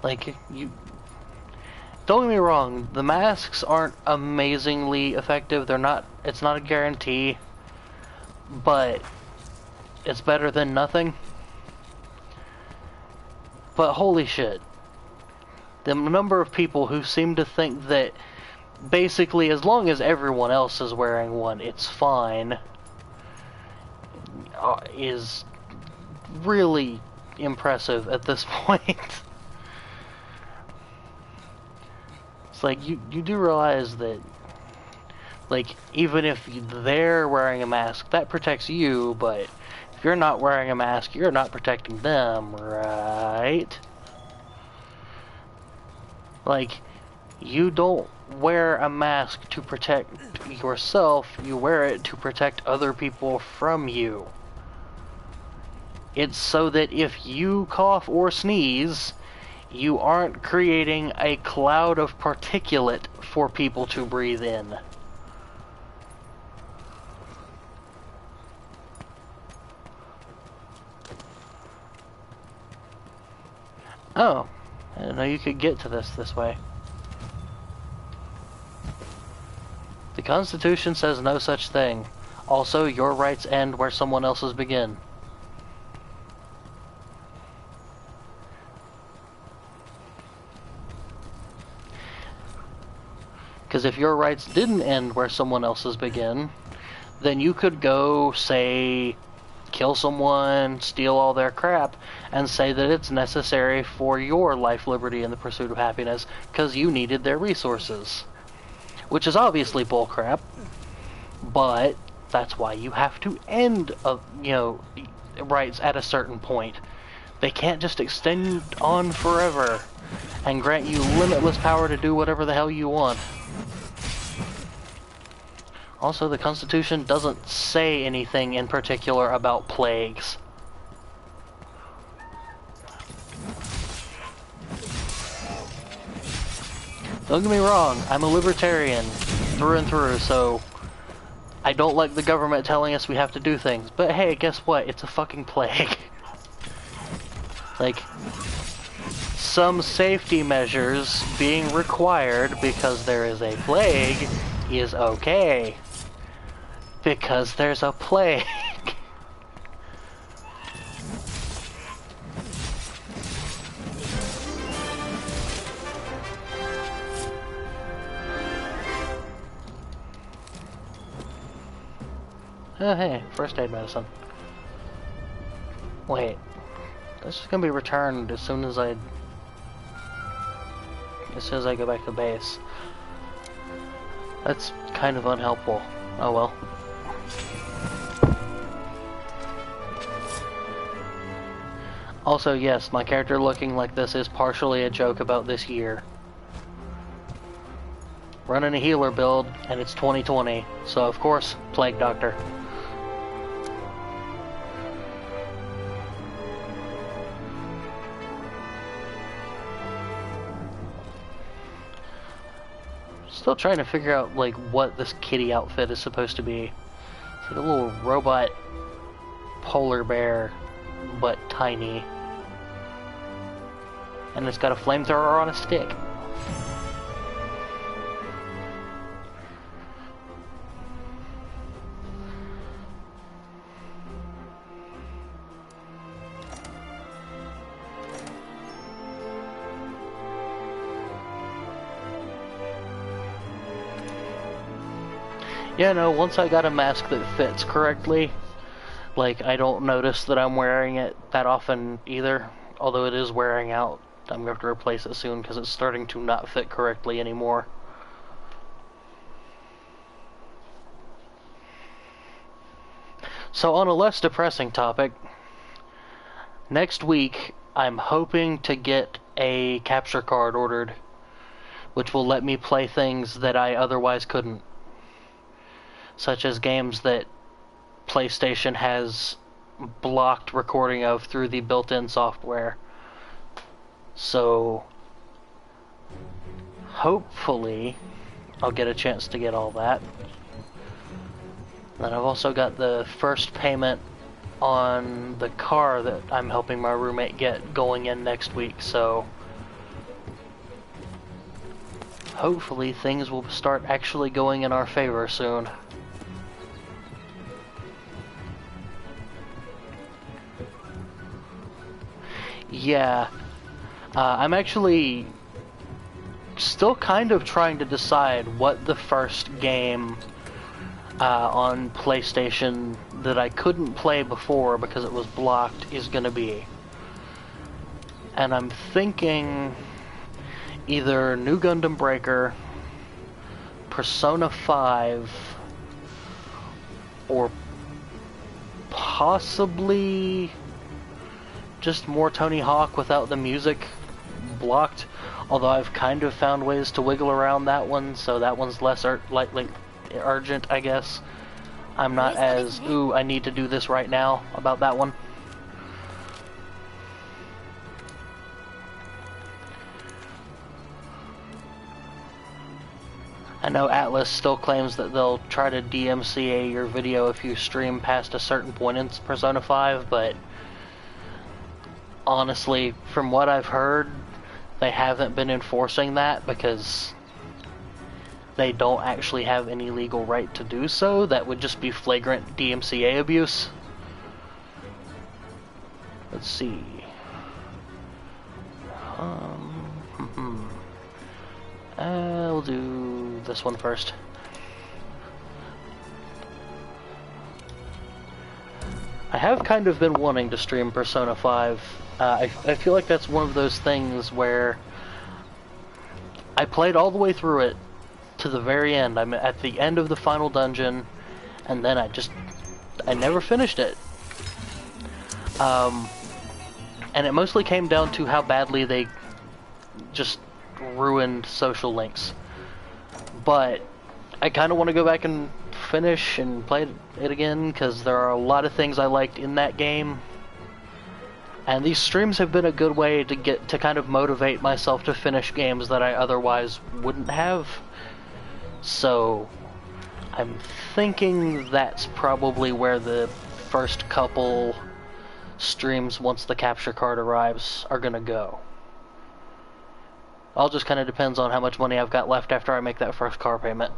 Like, you... Don't get me wrong, the masks aren't amazingly effective. They're not... It's not a guarantee. But it's better than nothing. But holy shit. The number of people who seem to think that basically as long as everyone else is wearing one, it's fine, is really impressive at this point. It's like, you do realize that, like, even if they're wearing a mask, that protects you, but if you're not wearing a mask, you're not protecting them, right? Like, you don't wear a mask to protect yourself, you wear it to protect other people from you. It's so that if you cough or sneeze, you aren't creating a cloud of particulate for people to breathe in. Oh, I didn't know you could get to this way. The Constitution says no such thing. Also, your rights end where someone else's begin. Because if your rights didn't end where someone else's begin, then you could go, say, kill someone, steal all their crap, and say that it's necessary for your life, liberty, and the pursuit of happiness, because you needed their resources. Which is obviously bullcrap, but that's why you have to end, rights at a certain point. They can't just extend on forever and grant you limitless power to do whatever the hell you want. Also, the Constitution doesn't say anything in particular about plagues. Don't get me wrong, I'm a libertarian through and through, so I don't like the government telling us we have to do things. But hey, guess what? It's a fucking plague. Like, some safety measures being required because there is a plague is okay. Because there's a plague. Oh hey, first aid medicine. Wait, this is gonna be returned as soon as I go back to base. That's kind of unhelpful. Oh well. Also, yes, my character looking like this is partially a joke about this year. Running a healer build, and it's 2020, so of course, Plague Doctor. Still trying to figure out, like, what this kitty outfit is supposed to be. It's like a little robot polar bear, but tiny. And it's got a flamethrower on a stick. Yeah, no, once I got a mask that fits correctly, like, I don't notice that I'm wearing it that often either, although it is wearing out. I'm going to have to replace it soon because it's starting to not fit correctly anymore. So on a less depressing topic, next week I'm hoping to get a capture card ordered, which will let me play things that I otherwise couldn't, such as games that PlayStation has blocked recording of through the built-in software. So hopefully I'll get a chance to get all that. Then I've also got the first payment on the car that I'm helping my roommate get going in next week, so hopefully things will start actually going in our favor soon. Yeah, I'm actually still kind of trying to decide what the first game on PlayStation that I couldn't play before because it was blocked is gonna be. And I'm thinking either New Gundam Breaker, Persona 5, or possibly just more Tony Hawk without the music blocked. Although I've kind of found ways to wiggle around that one, so that one's less urgent, I guess. I'm not as, ooh, I need to do this right now about that one. I know Atlas still claims that they'll try to DMCA your video if you stream past a certain point in Persona 5, but honestly, from what I've heard, they haven't been enforcing that because they don't actually have any legal right to do so. That would just be flagrant DMCA abuse. Let's see. We'll do this one first. I have kind of been wanting to stream Persona 5. I feel like that's one of those things where I played all the way through it to the very end. I'm at the end of the final dungeon, and then I never finished it. And it mostly came down to how badly they just ruined social links. But I kind of want to go back and finish and play it again, because there are a lot of things I liked in that game. And these streams have been a good way to kind of motivate myself to finish games that I otherwise wouldn't have. So I'm thinking that's probably where the first couple streams, once the capture card arrives, are gonna go. All just kind of depends on how much money I've got left after I make that first car payment.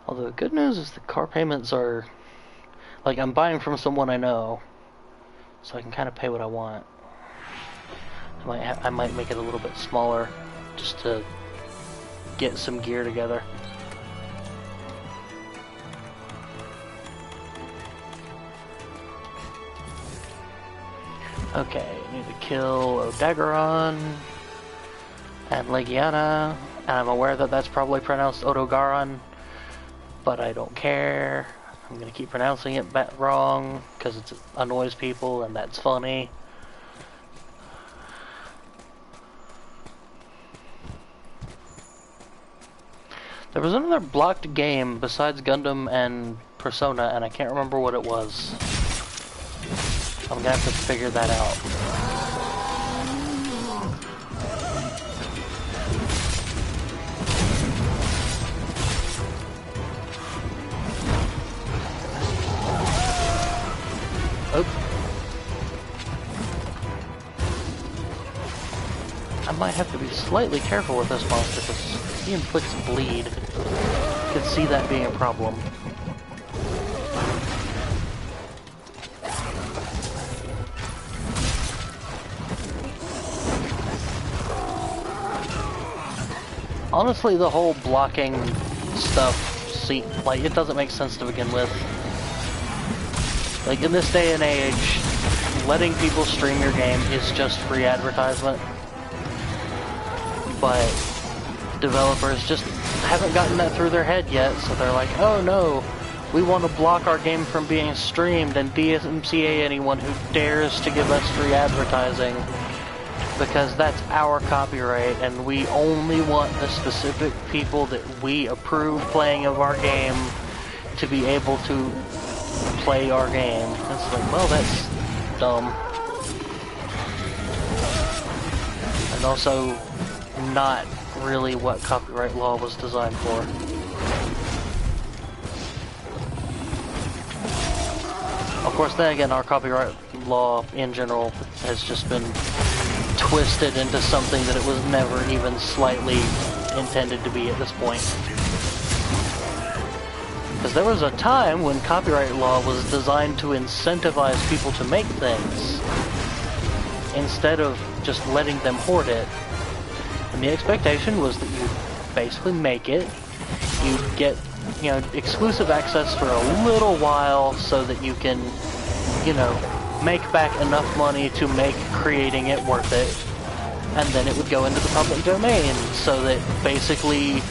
Although the good news is the car payments are, like, I'm buying from someone I know, so I can kind of pay what I want. I might make it a little bit smaller just to get some gear together. Okay, I need to kill Odageron and Legiana, and I'm aware that that's probably pronounced Odogaron, but I don't care. I'm gonna keep pronouncing it wrong because it annoys people, and that's funny. There was another blocked game besides Gundam and Persona, and I can't remember what it was. I'm gonna have to figure that out. Oh. I might have to be slightly careful with this monster because he inflicts bleed. I could see that being a problem. Honestly, the whole blocking stuff, like, it doesn't make sense to begin with. Like, in this day and age, letting people stream your game is just free advertisement. But developers just haven't gotten that through their head yet, so they're like, oh no, we want to block our game from being streamed and DMCA anyone who dares to give us free advertising. Because that's our copyright, and we only want the specific people that we approve playing of our game to be able to play our game. It's like, well, that's dumb. And also not really what copyright law was designed for. Of course, then again, our copyright law in general has just been twisted into something that it was never even slightly intended to be at this point. Because there was a time when copyright law was designed to incentivize people to make things, instead of just letting them hoard it. And the expectation was that you basically make it, you get, you know, exclusive access for a little while so that you can, you know, make back enough money to make creating it worth it, and then it would go into the public domain so that basically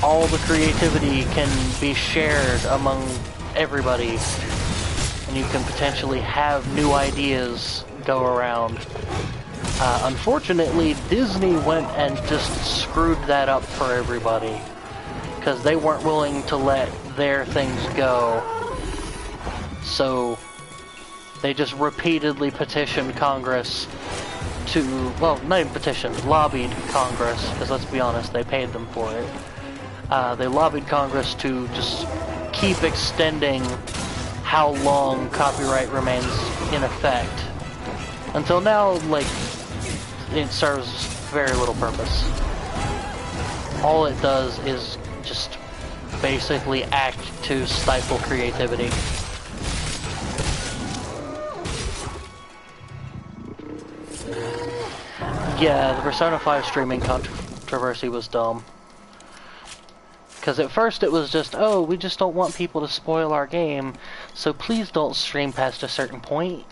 all the creativity can be shared among everybody, and you can potentially have new ideas go around. Unfortunately, Disney went and just screwed that up for everybody, because they weren't willing to let their things go. So they just repeatedly petitioned Congress to, well, not even petitioned, lobbied Congress, because let's be honest, they paid them for it. They lobbied Congress to just keep extending how long copyright remains in effect. Until now, like, it serves very little purpose. All it does is just basically act to stifle creativity. Yeah, the Persona 5 streaming controversy was dumb. Because at first it was just, oh, we just don't want people to spoil our game, so please don't stream past a certain point.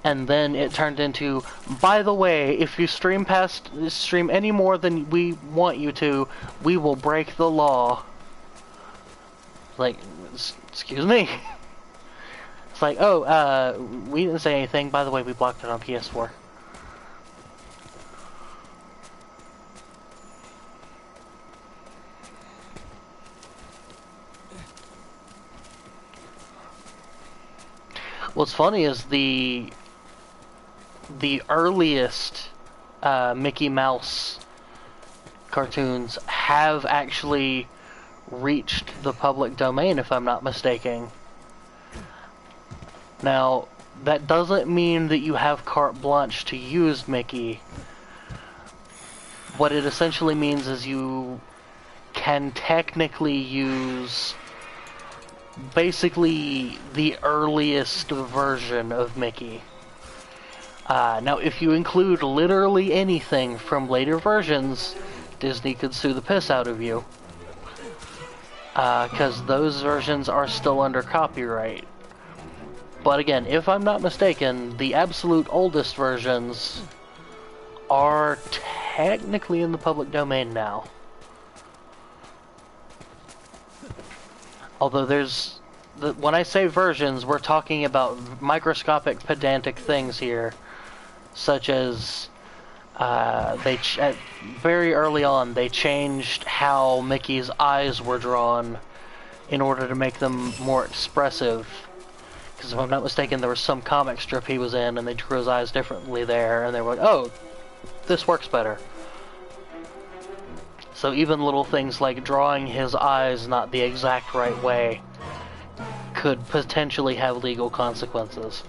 And then it turned into, by the way, if you stream any more than we want you to, we will break the law. Like, excuse me? It's like, oh, we didn't say anything, by the way, we blocked it on PS4. What's funny is the earliest Mickey Mouse cartoons have actually reached the public domain, if I'm not mistaken. Now, that doesn't mean that you have carte blanche to use Mickey. What it essentially means is you can technically use basically the earliest version of Mickey. Now, if you include literally anything from later versions, Disney could sue the piss out of you. Because those versions are still under copyright. But again, if I'm not mistaken, the absolute oldest versions are technically in the public domain now. Although when I say versions, we're talking about microscopic, pedantic things here, such as very early on they changed how Mickey's eyes were drawn in order to make them more expressive. Because if I'm not mistaken, there was some comic strip he was in, and they drew his eyes differently there, and they were like, "Oh, this works better." So even little things like drawing his eyes not the exact right way could potentially have legal consequences.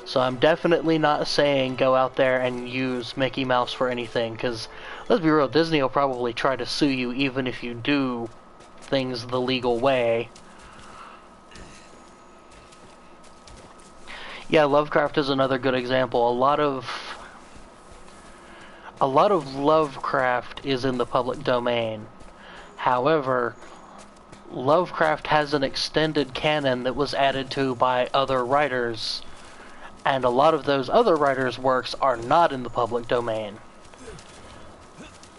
So I'm definitely not saying go out there and use Mickey Mouse for anything, because let's be real, Disney will probably try to sue you even if you do things the legal way. Yeah, Lovecraft is another good example. A lot of Lovecraft is in the public domain. However, Lovecraft has an extended canon that was added to by other writers, and a lot of those other writers' works are not in the public domain.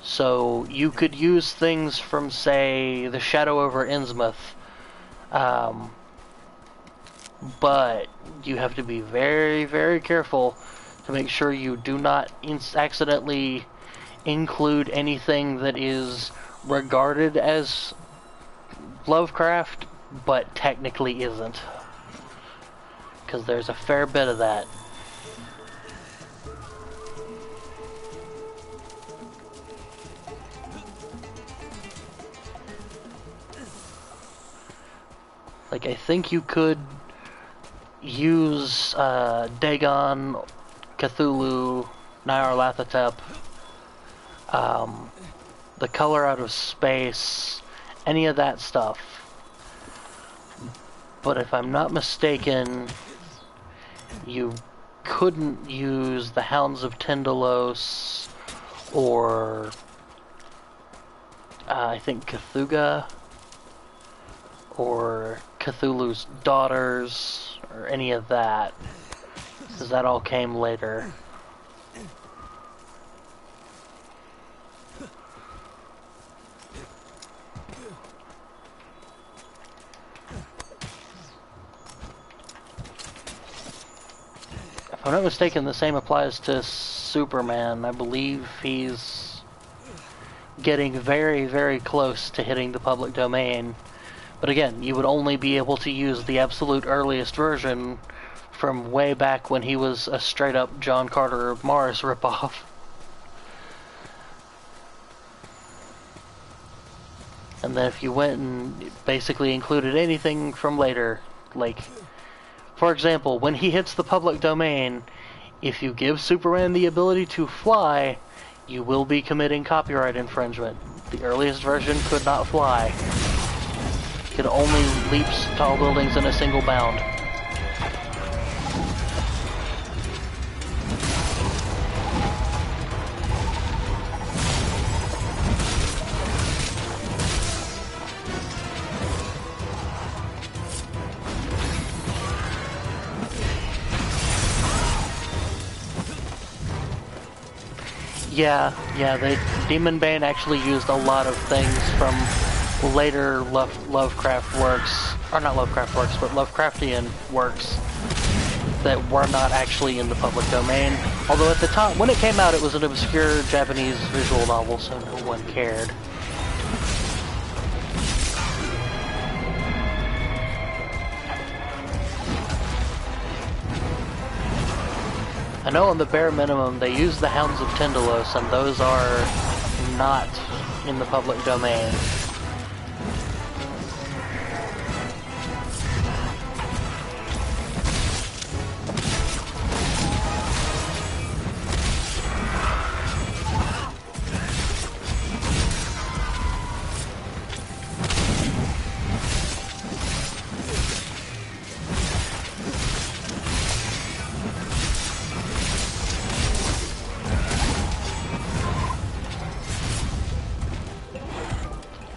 So you could use things from, say, The Shadow over Innsmouth, but you have to be very, very careful to make sure you do not accidentally include anything that is regarded as Lovecraft, but technically isn't. Because there's a fair bit of that. Like, I think you could use Dagon, Cthulhu, Nyarlathotep, the color out of space, any of that stuff. But if I'm not mistaken, you couldn't use the Hounds of Tyndalos or I think Cthulhu or Cthulhu's Daughters or any of that, because that all came later. If I'm not mistaken, the same applies to Superman. I believe he's getting very, very close to hitting the public domain. But again, you would only be able to use the absolute earliest version from way back when he was a straight-up John Carter of Mars ripoff. And then if you went and basically included anything from later, like, for example, when he hits the public domain, if you give Superman the ability to fly, you will be committing copyright infringement. The earliest version could not fly. He could only leap tall buildings in a single bound. Yeah, the Demon Bane actually used a lot of things from later Lovecraft works, or not Lovecraft works, but Lovecraftian works that were not actually in the public domain. Although at the time, when it came out, it was an obscure Japanese visual novel, so no one cared. I know on the bare minimum they use the Hounds of Tyndalos, and those are not in the public domain.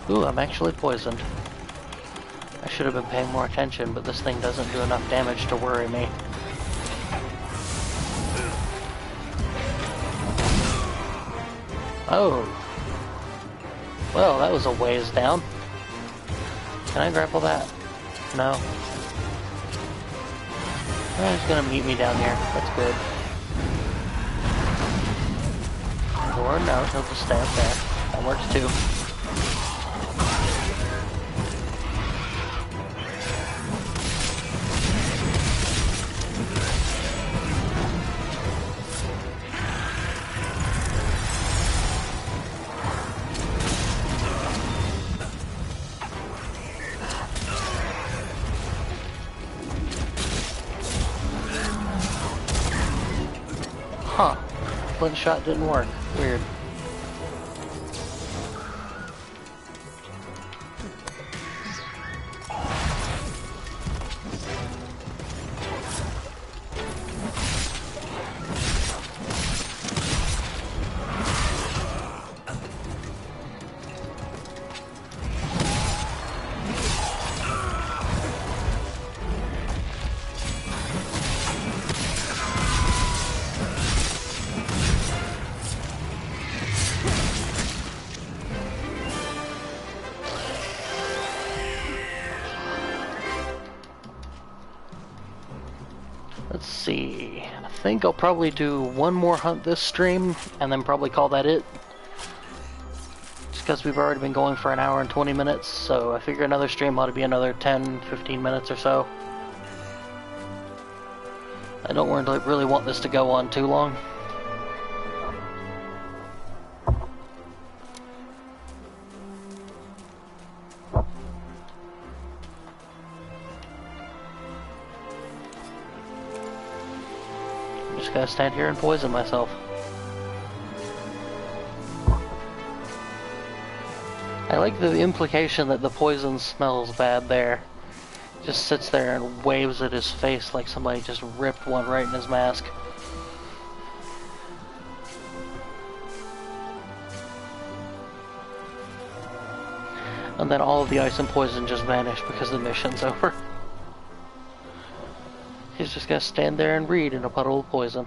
Ooh, I'm actually poisoned. I should have been paying more attention, but this thing doesn't do enough damage to worry me. Oh. Well, that was a ways down. Can I grapple that? No. Oh, he's gonna meet me down here. That's good. Or no, he'll just stay up there. That works too. Huh. Flint shot didn't work. Weird. Let's see, I think I'll probably do one more hunt this stream, and then probably call that it. Just because we've already been going for an hour and 20 minutes, so I figure another stream ought to be another 10-15 minutes or so. I don't really want this to go on too long. Just gotta stand here and poison myself. I like the implication that the poison smells bad there. Just sits there and waves at his face like somebody just ripped one right in his mask. And then all of the ice and poison just vanish because the mission's over. He's just gonna stand there and read in a puddle of poison.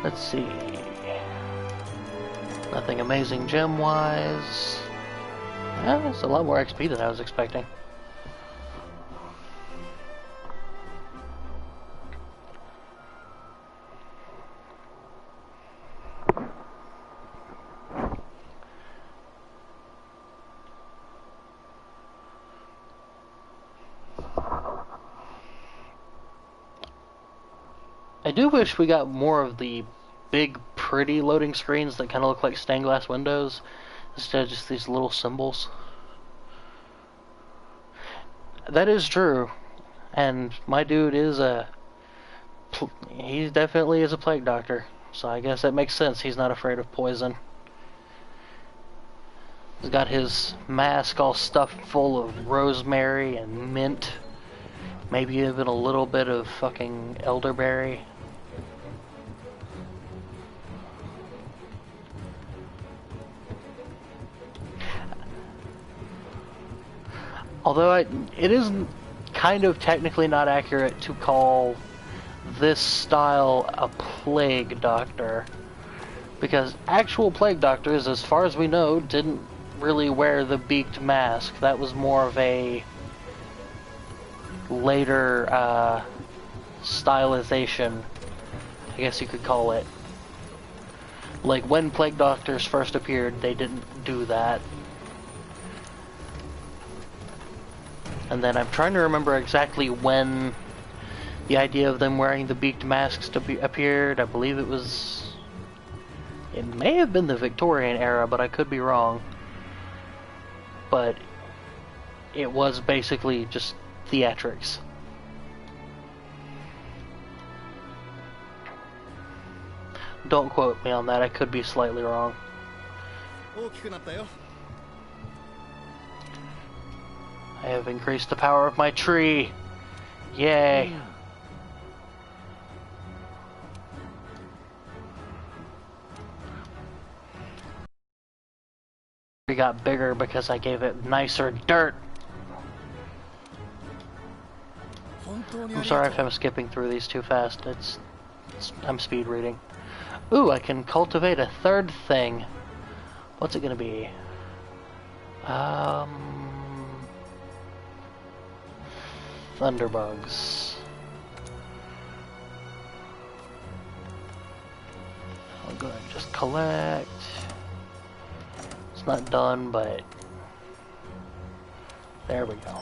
Let's see. Nothing amazing gem-wise. Yeah, it's a lot more XP than I was expecting. I do wish we got more of the big, pretty loading screens that kind of look like stained glass windows, instead of just these little symbols. That is true, and my dude is he definitely is a plague doctor, so I guess that makes sense. He's not afraid of poison. He's got his mask all stuffed full of rosemary and mint, maybe even a little bit of fucking elderberry. Although it is kind of technically not accurate to call this style a plague doctor, because actual plague doctors, as far as we know, didn't really wear the beaked mask. That was more of a later stylization, I guess you could call it. Like when plague doctors first appeared, they didn't do that. And then I'm trying to remember exactly when the idea of them wearing the beaked masks appeared. I believe it may have been the Victorian era, but I could be wrong. But it was basically just theatrics. Don't quote me on that, I could be slightly wrong. I have increased the power of my tree. Yay. It got bigger because I gave it nicer dirt. I'm sorry if I'm skipping through these too fast. I'm speed reading. Ooh, I can cultivate a third thing. What's it gonna be? Thunderbugs. I'll go ahead and just collect. It's not done, but there we go.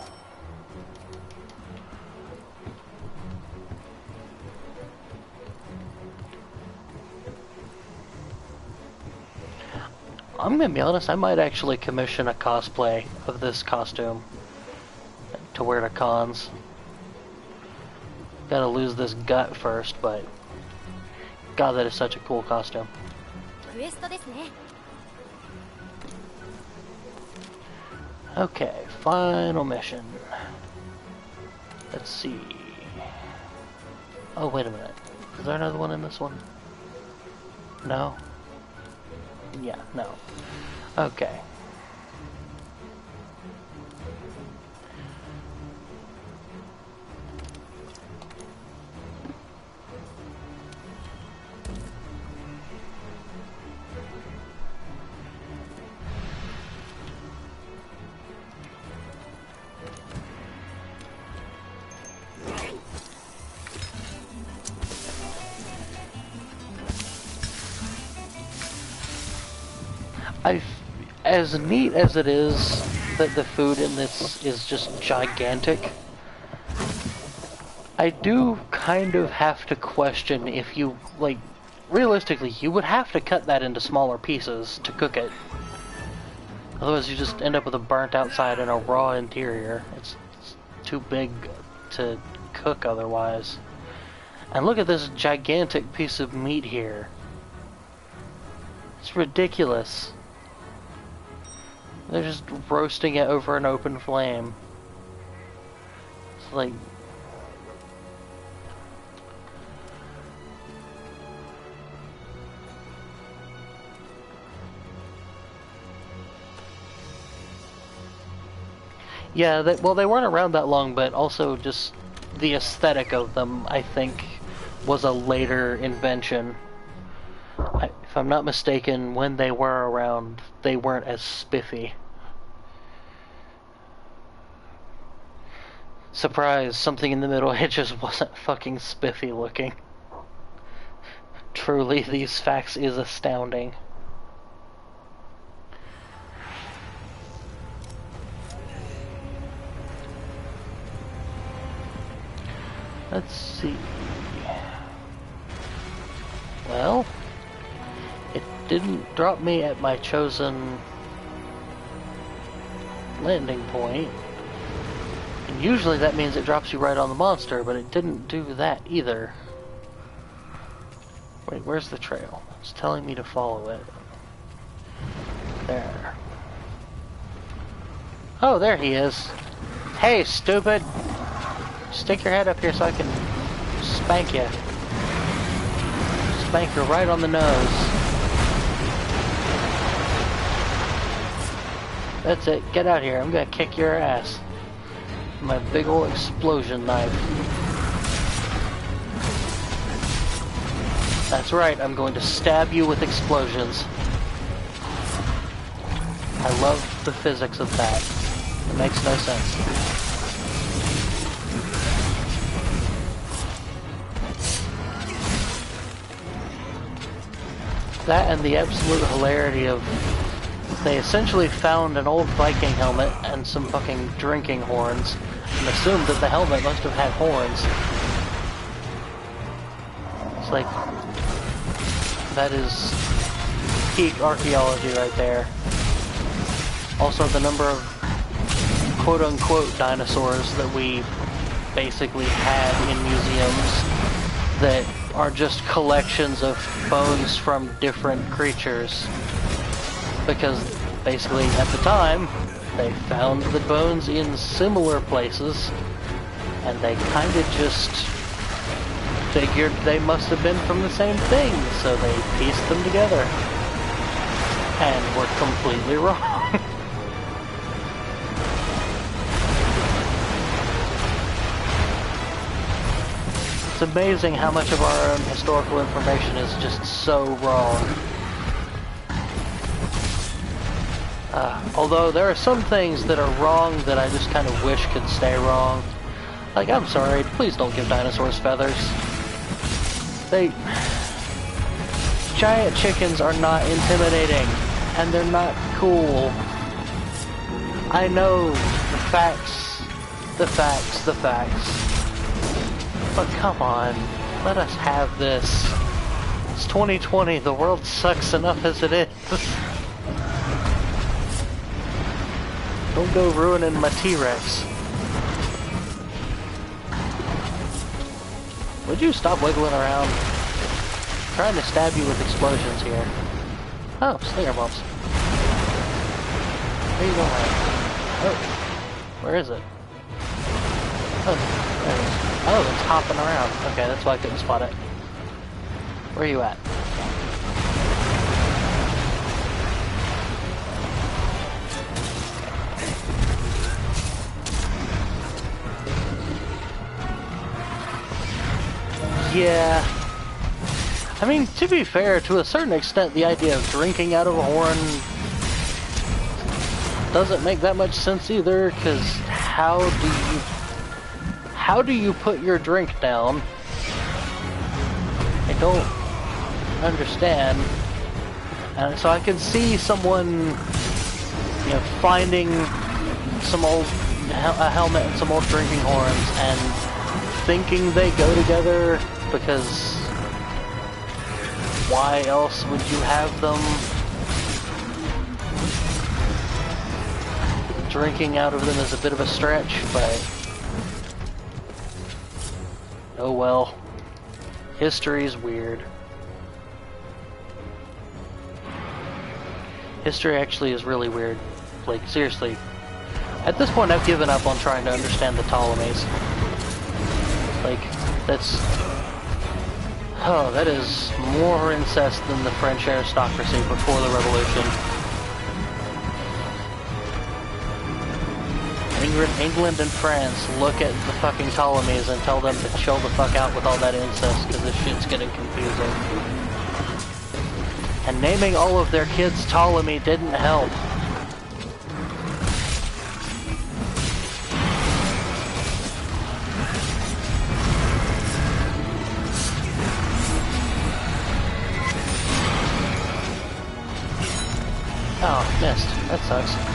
I'm gonna be honest, I might actually commission a cosplay of this costume to wear to cons. Gotta lose this gut first, but God, that is such a cool costume. Okay, final mission. Let's see. Oh, wait a minute. Is there another one in this one? No? Yeah, no. Okay. As neat as it is that the food in this is just gigantic, I do kind of have to question if you, like, realistically, you would have to cut that into smaller pieces to cook it. Otherwise you just end up with a burnt outside and a raw interior. It's too big to cook otherwise. And look at this gigantic piece of meat here. It's ridiculous. They're just roasting it over an open flame. It's like... Yeah, well, they weren't around that long, but also just the aesthetic of them, I think, was a later invention. If I'm not mistaken, when they were around, they weren't as spiffy. Surprise, something in the middle, it just wasn't fucking spiffy looking. Truly, these facts is astounding. Let's see. Well, it didn't drop me at my chosen landing point. And usually that means it drops you right on the monster, but it didn't do that either. Wait, where's the trail? It's telling me to follow it. There. Oh, there he is. Hey, stupid! Stick your head up here so I can spank you. Spank you right on the nose. That's it. Get out here. I'm gonna kick your ass. My big ol' explosion knife. That's right. I'm going to stab you with explosions. I love the physics of that. It makes no sense. That and the absolute hilarity of they essentially found an old Viking helmet and some fucking drinking horns and assumed that the helmet must have had horns. It's like, that is peak archaeology right there. Also the number of quote-unquote dinosaurs that we basically had in museums that are just collections of bones from different creatures. Because basically at the time, they found the bones in similar places, and they kind of just figured they must have been from the same thing, so they pieced them together. And were completely wrong. It's amazing how much of our own historical information is just so wrong. Although there are some things that are wrong that I just kind of wish could stay wrong. Like, I'm sorry, please don't give dinosaurs feathers. Giant chickens are not intimidating, and they're not cool. I know the facts. But come on, let us have this. It's 2020, the world sucks enough as it is. Don't go ruining my T-Rex. Would you stop wiggling around? I'm trying to stab you with explosions here. Oh, stinger bombs. Where are you going at? Oh, where is it? Oh, there it is. Oh, it's hopping around. Okay, that's why I couldn't spot it. Where are you at? Yeah. I mean, to be fair, to a certain extent, the idea of drinking out of a horn doesn't make that much sense either, because how do you put your drink down? I don't understand. And so I can see someone, you know, finding a helmet and some old drinking horns and thinking they go together, because why else would you have them? Drinking out of them is a bit of a stretch, but oh well. History's weird. History actually is really weird. Like, seriously. At this point, I've given up on trying to understand the Ptolemies. Like, that's... Oh, that is more incest than the French aristocracy before the Revolution. England and France look at the fucking Ptolemies and tell them to chill the fuck out with all that incest, because this shit's getting confusing. And naming all of their kids Ptolemy didn't help. Oh, missed. That sucks.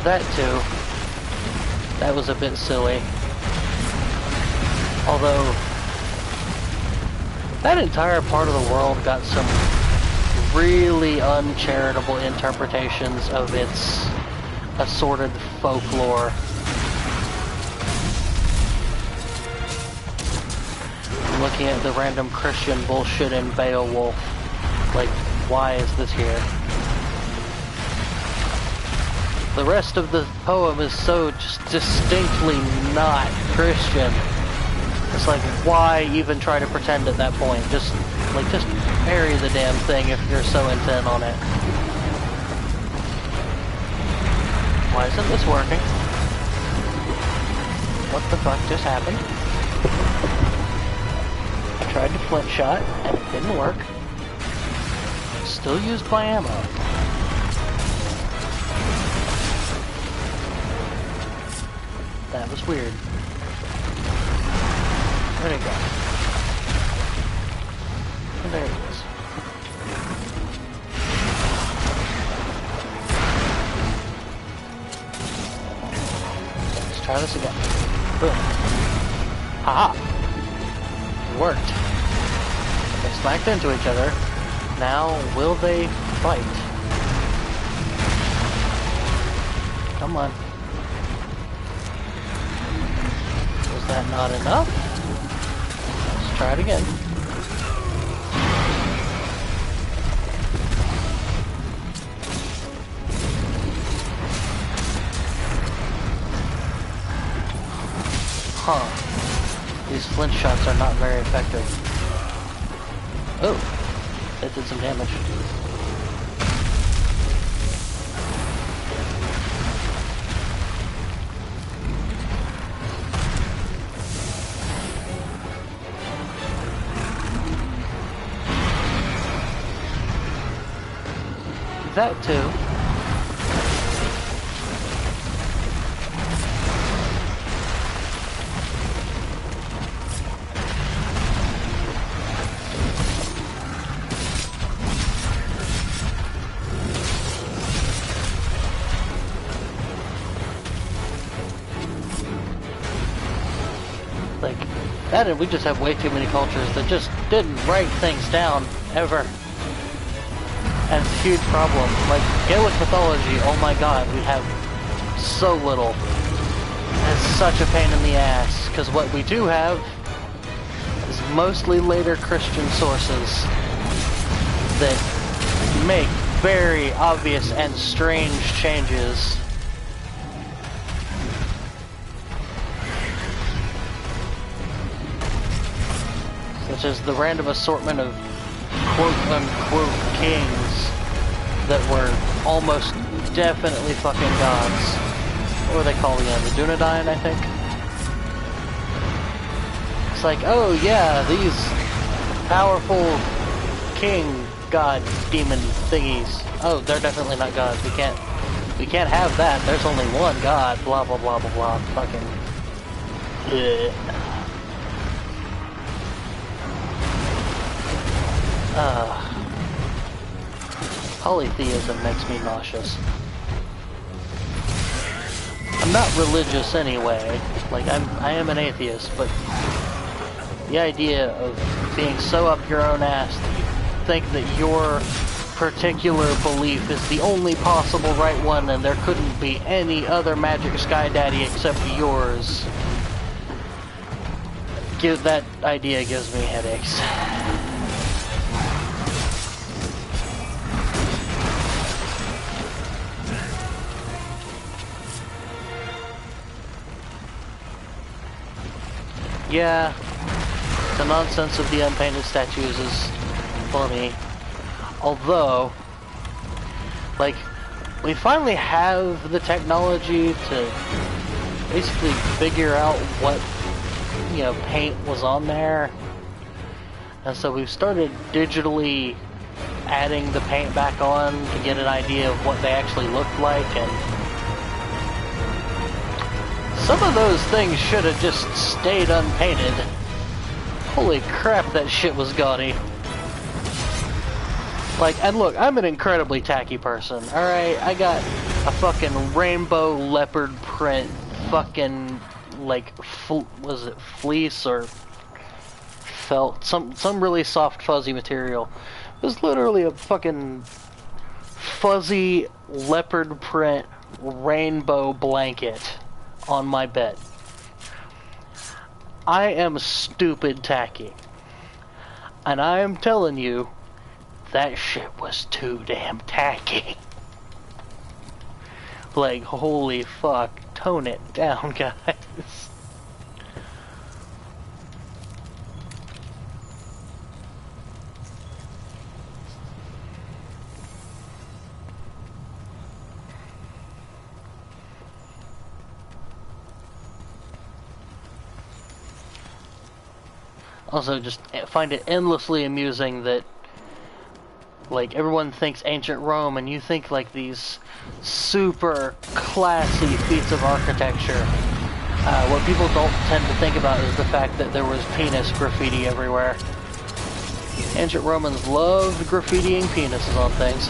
That too. That was a bit silly. Although, that entire part of the world got some really uncharitable interpretations of its assorted folklore. I'm looking at the random Christian bullshit in Beowulf. Like, why is this here? The rest of the poem is so just distinctly not Christian. It's like, why even try to pretend at that point? Just bury the damn thing if you're so intent on it. Why isn't this working? What the fuck just happened? I tried to flint shot, and it didn't work. Still used my ammo. That was weird. Where'd it go? Oh, there it is. Let's try this again. Boom. Haha! It worked. They smacked into each other. Now, will they fight? Come on. Was that not enough? Let's try it again. Huh. These flint shots are not very effective. Oh, that did some damage. That too. Like, that and we just have way too many cultures that just didn't write things down, ever. And it's a huge problem. Like, Gaelic mythology, oh my god, we have so little. And it's such a pain in the ass, because what we do have is mostly later Christian sources that make very obvious and strange changes. Such as the random assortment of quote-unquote kings that were almost definitely fucking gods. What were they called again? The Dunedain, I think? It's like, oh yeah, these powerful king god demon thingies. Oh, they're definitely not gods. We can't have that. There's only one god. Blah blah blah blah blah. Fucking. Ugh. Polytheism makes me nauseous. I'm not religious anyway. Like, I am an atheist, but the idea of being so up your own ass that you think that your particular belief is the only possible right one and there couldn't be any other magic sky daddy except yours. That idea gives me headaches. Yeah, the nonsense of the unpainted statues is funny. Although, like, we finally have the technology to basically figure out what, you know, paint was on there. And so we've started digitally adding the paint back on to get an idea of what they actually looked like, and some of those things should have just stayed unpainted. Holy crap, that shit was gaudy. Like, and look, I'm an incredibly tacky person, alright? I got a fucking rainbow leopard print fucking, like, was it fleece or felt? Some really soft fuzzy material. It was literally a fucking fuzzy leopard print rainbow blanket on my bed. I am stupid tacky. And I am telling you, that shit was too damn tacky. Like, holy fuck, tone it down, guys. Also, just find it endlessly amusing that, like, everyone thinks ancient Rome, and you think, like, these super classy feats of architecture. What people don't tend to think about is the fact that there was penis graffiti everywhere. Ancient Romans loved graffitiing penises on things.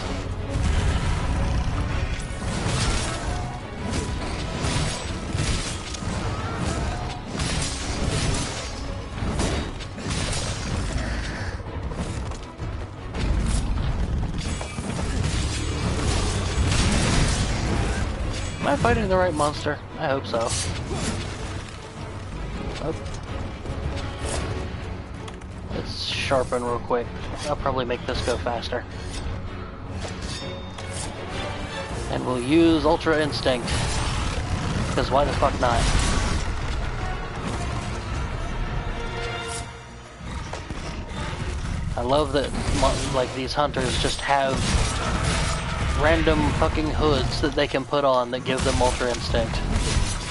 Am I fighting the right monster? I hope so. Oh. Let's sharpen real quick. I'll probably make this go faster. And we'll use Ultra Instinct. Because why the fuck not? I love that, like, these hunters just have random fucking hoods that they can put on that give them Ultra Instinct.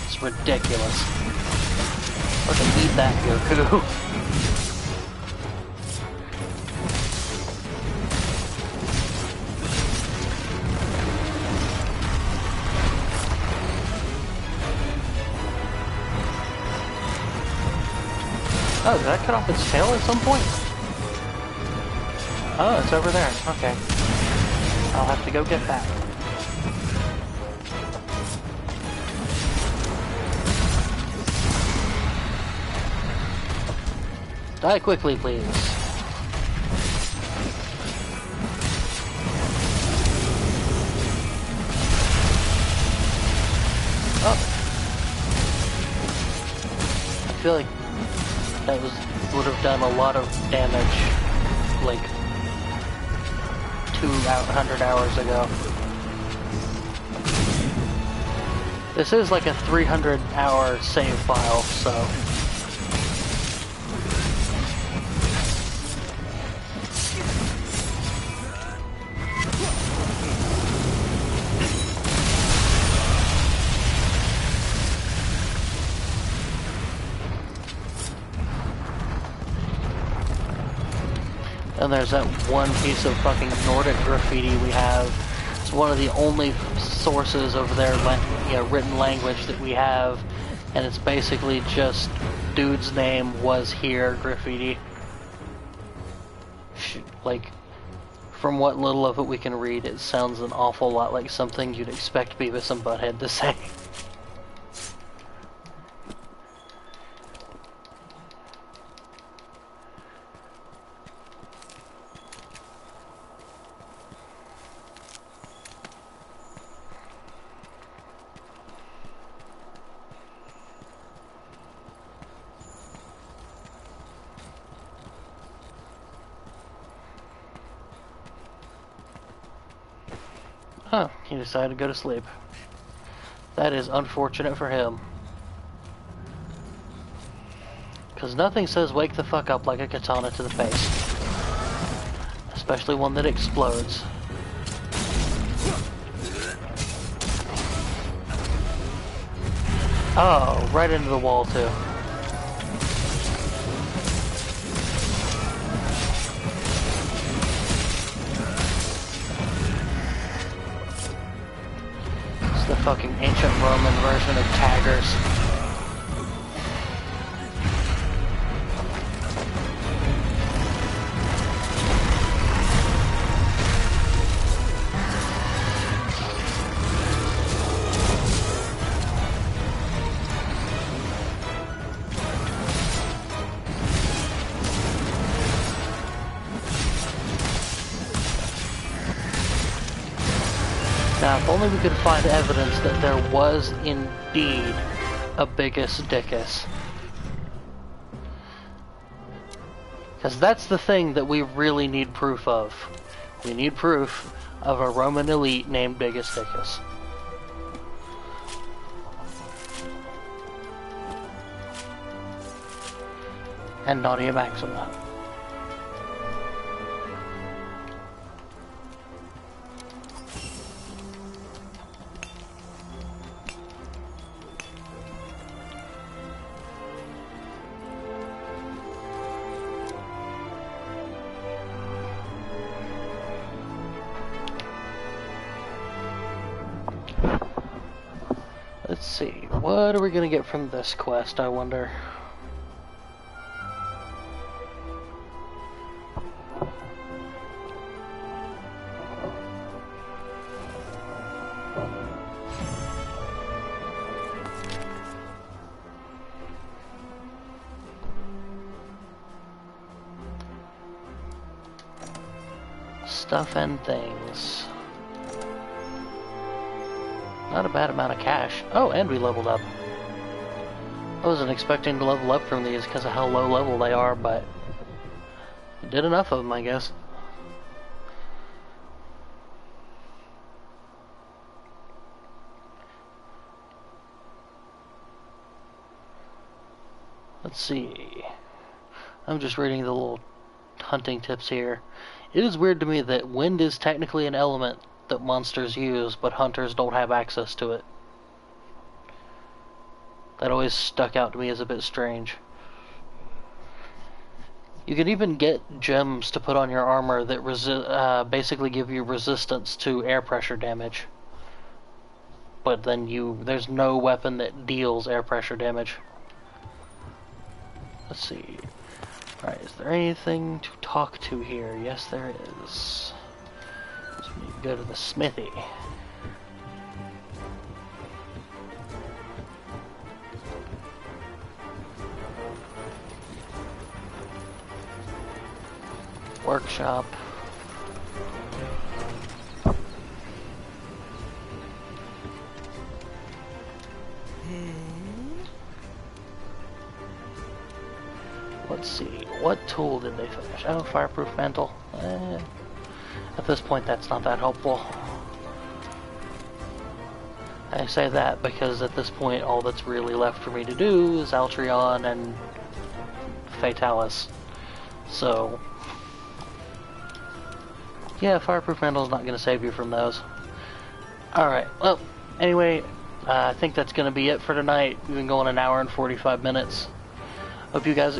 It's ridiculous. Fucking eat that, Goku. Oh, did I cut off its tail at some point? Oh, it's over there. Okay. I'll have to go get that. Die quickly, please. Oh. I feel like that would have done a lot of damage, like 200 hours ago. This is like a 300-hour save file, so. And there's that one piece of fucking Nordic graffiti we have. It's one of the only sources of their written language that we have, and it's basically just dude's name was here graffiti. which, like, from what little of it we can read, it sounds an awful lot like something you'd expect Beavis and Butthead to say. Huh, he decided to go to sleep. That is unfortunate for him. Because nothing says wake the fuck up like a katana to the face. Especially one that explodes. Oh, right into the wall too. The fucking ancient Roman version of taggers. Now, if only we could find evidence that there was indeed a Biggest Dickus. Because that's the thing that we really need proof of. We need proof of a Roman elite named Biggest Dickus. And Nadia Maxima. Let's see, what are we gonna get from this quest, I wonder? Stuff and things. Not a bad amount of cash. Oh, and we leveled up. I wasn't expecting to level up from these because of how low level they are, but we did enough of them, I guess. Let's see. I'm just reading the little hunting tips here. It is weird to me that wind is technically an element that monsters use, but hunters don't have access to it. That always stuck out to me as a bit strange. You can even get gems to put on your armor that basically give you resistance to air pressure damage. But then there's no weapon that deals air pressure damage. Let's see. Alright, is there anything to talk to here? Yes, there is. So we need to go to the smithy. Workshop. Let's see, what tool did they finish? Oh, fireproof mantle. At this point, that's not that helpful. I say that because at this point, all that's really left for me to do is Altreon and Fatalis. So, yeah, fireproof mantle is not going to save you from those. Alright, well, anyway, I think that's going to be it for tonight. We've been going an hour and 45 minutes. Hope you guys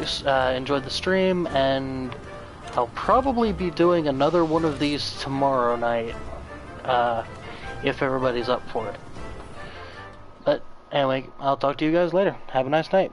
enjoyed the stream, and I'll probably be doing another one of these tomorrow night, if everybody's up for it. But anyway, I'll talk to you guys later. Have a nice night.